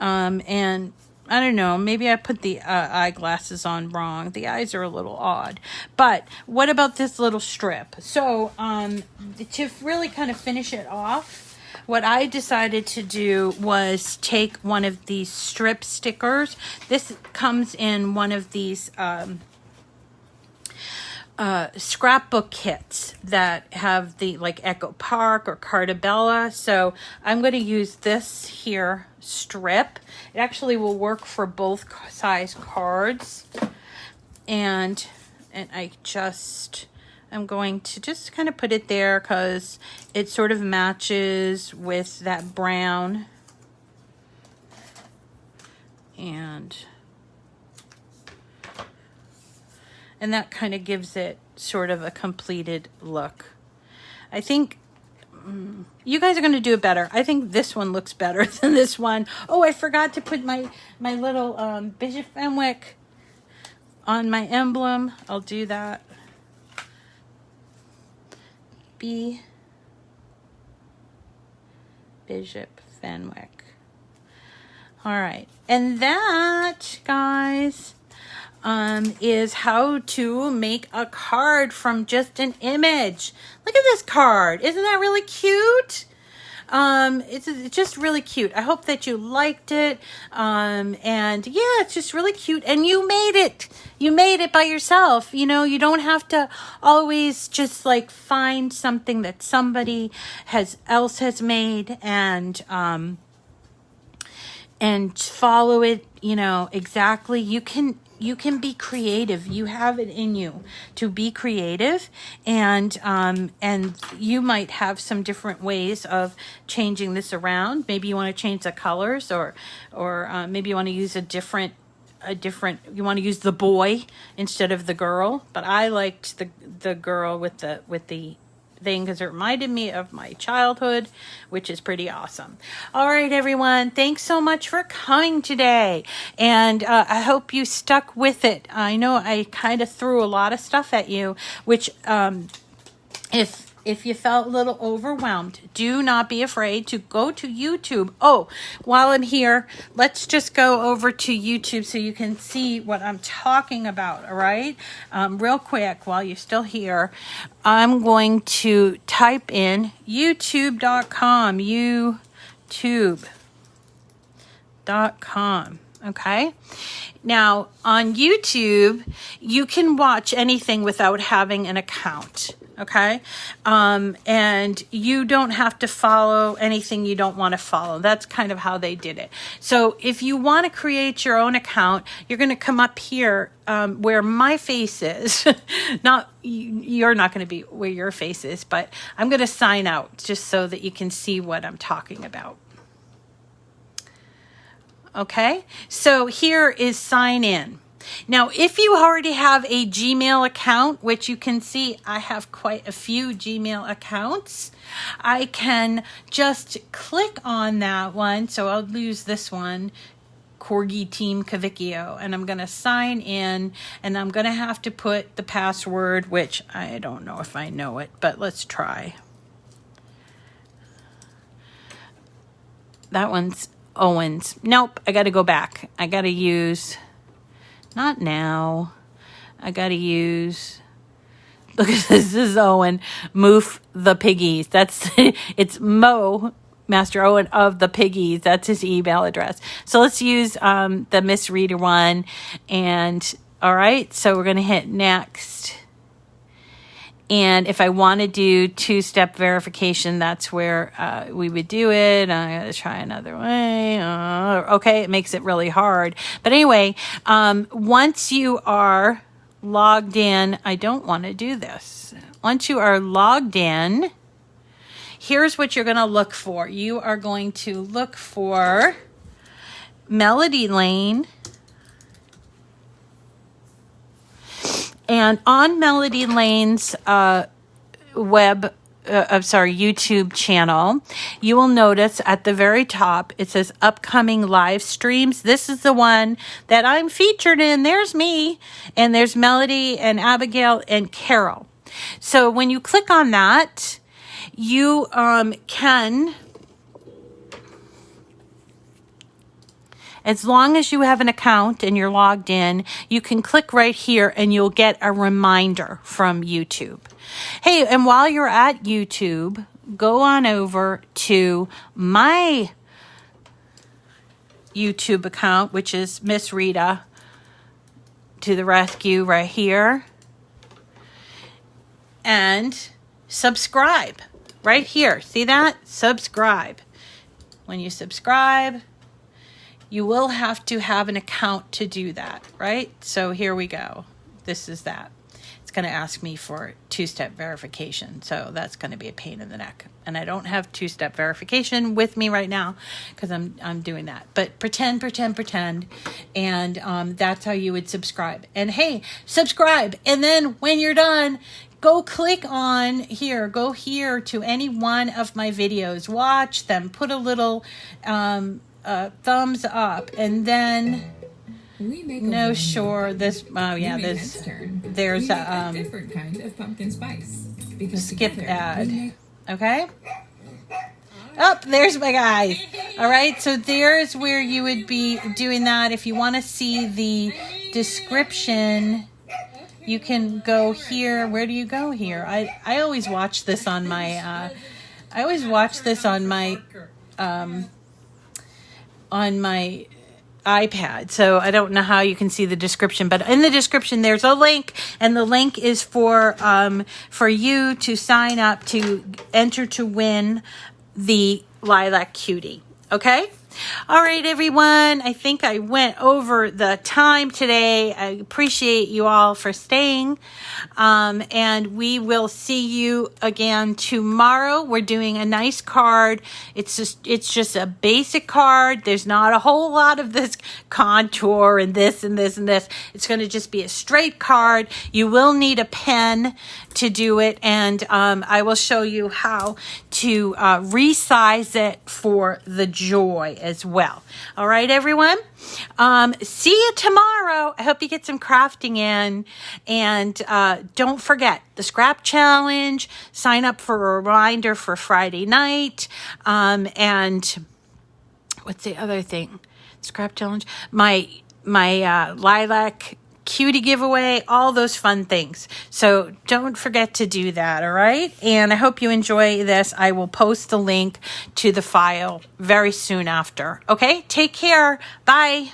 And I don't know, maybe I put the eyeglasses on wrong. The eyes are a little odd. But what about this little strip? So to really kind of finish it off, what I decided to do was take one of these strip stickers. This comes in one of these scrapbook kits that have the like Echo Park or Cartabella. So I'm going to use this here strip. It actually will work for both size cards. And I'm going to just kind of put it there because it sort of matches with that brown. And that kind of gives it sort of a completed look. I think you guys are going to do it better. I think this one looks better than this one. Oh, I forgot to put my little Bishop Fenwick on my emblem. I'll do that. Bishop Fenwick. All right. And that, guys, is how to make a card from just an image. Look at this card. Isn't that really cute? It's just really cute. I hope that you liked it. And yeah, it's just really cute. And you made it. You made it by yourself. You know, you don't have to always just like find something that somebody else has made and follow it, you know, exactly. You can you can be creative. You have it in you to be creative, and you might have some different ways of changing this around. Maybe you want to change the colors, or maybe you want to use a different, you want to use the boy instead of the girl. But I liked the girl with the thing because it reminded me of my childhood, which is pretty awesome. All right, everyone, thanks so much for coming today, and I hope you stuck with it. I know I kind of threw a lot of stuff at you, which if you felt a little overwhelmed, do not be afraid to go to YouTube. Oh, while I'm here, let's just go over to YouTube so you can see what I'm talking about, all right? Real quick, while you're still here, I'm going to type in youtube.com, youtube.com, okay? Now, on YouTube, you can watch anything without having an account. Okay. And you don't have to follow anything you don't want to follow. That's kind of how they did it. So if you want to create your own account, you're going to come up here where my face is. You're not going to be where your face is, but I'm going to sign out just so that you can see what I'm talking about. Okay. So here is sign in. Now, if you already have a Gmail account, which you can see I have quite a few Gmail accounts, I can just click on that one. So I'll use this one, Corgi Team Cavicchio, and I'm going to sign in, and I'm going to have to put the password, which I don't know if I know it, but let's try. That one's Owens. Nope, I got to go back. I got to use... Not now. I got to use, look at this is Owen, Moof the Piggies. It's Mo, Master Owen of the Piggies. That's his email address. So let's use the Miss Rita one. And all right, so we're going to hit next. And if I want to do two-step verification, that's where we would do it. I'm going to try another way. Okay, it makes it really hard. But anyway, once you are logged in, I don't want to do this. Once you are logged in, here's what you're going to look for. You are going to look for Melody Lane. And on Melody Lane's YouTube channel, you will notice at the very top, it says upcoming live streams. This is the one that I'm featured in. There's me, and there's Melody and Abigail and Carol. So when you click on that, you can... As long as you have an account and you're logged in, you can click right here and you'll get a reminder from YouTube. Hey, and while you're at YouTube, go on over to my YouTube account, which is Miss Rita to the rescue right here. And subscribe right here. See that? Subscribe. When you subscribe, you will have to have an account to do that, right? So here we go. This is that. It's going to ask me for two-step verification. So that's going to be a pain in the neck. And I don't have two-step verification with me right now because I'm doing that. But pretend. And that's how you would subscribe. And hey, subscribe. And then when you're done, go click on here. Go here to any one of my videos. Watch them. Put a little... thumbs up, and then there's a
different kind of pumpkin spice
skip ad. Okay. Oh, there's my guy. All right, so there's where you would be doing that. If you want to see the description, you can go here. Where do you go here? I always watch this on my on my iPad, so I don't know how you can see the description, but in the description there's a link, and the link is for you to sign up to enter to win the Lilac Cutie. Okay, All right, everyone. I think I went over the time today. I appreciate you all for staying. And we will see you again tomorrow. We're doing a nice card. It's just a basic card. There's not a whole lot of this contour and this and this and this. It's going to just be a straight card. You will need a pen to do it, and I will show you how to resize it for the joy as well. All right, everyone. See you tomorrow. I hope you get some crafting in, and don't forget the scrap challenge. Sign up for a reminder for Friday night, and what's the other thing? Scrap challenge. My lilac cutie giveaway, all those fun things. So don't forget to do that, all right? And I hope you enjoy this. I will post the link to the file very soon after. Okay? Take care. Bye.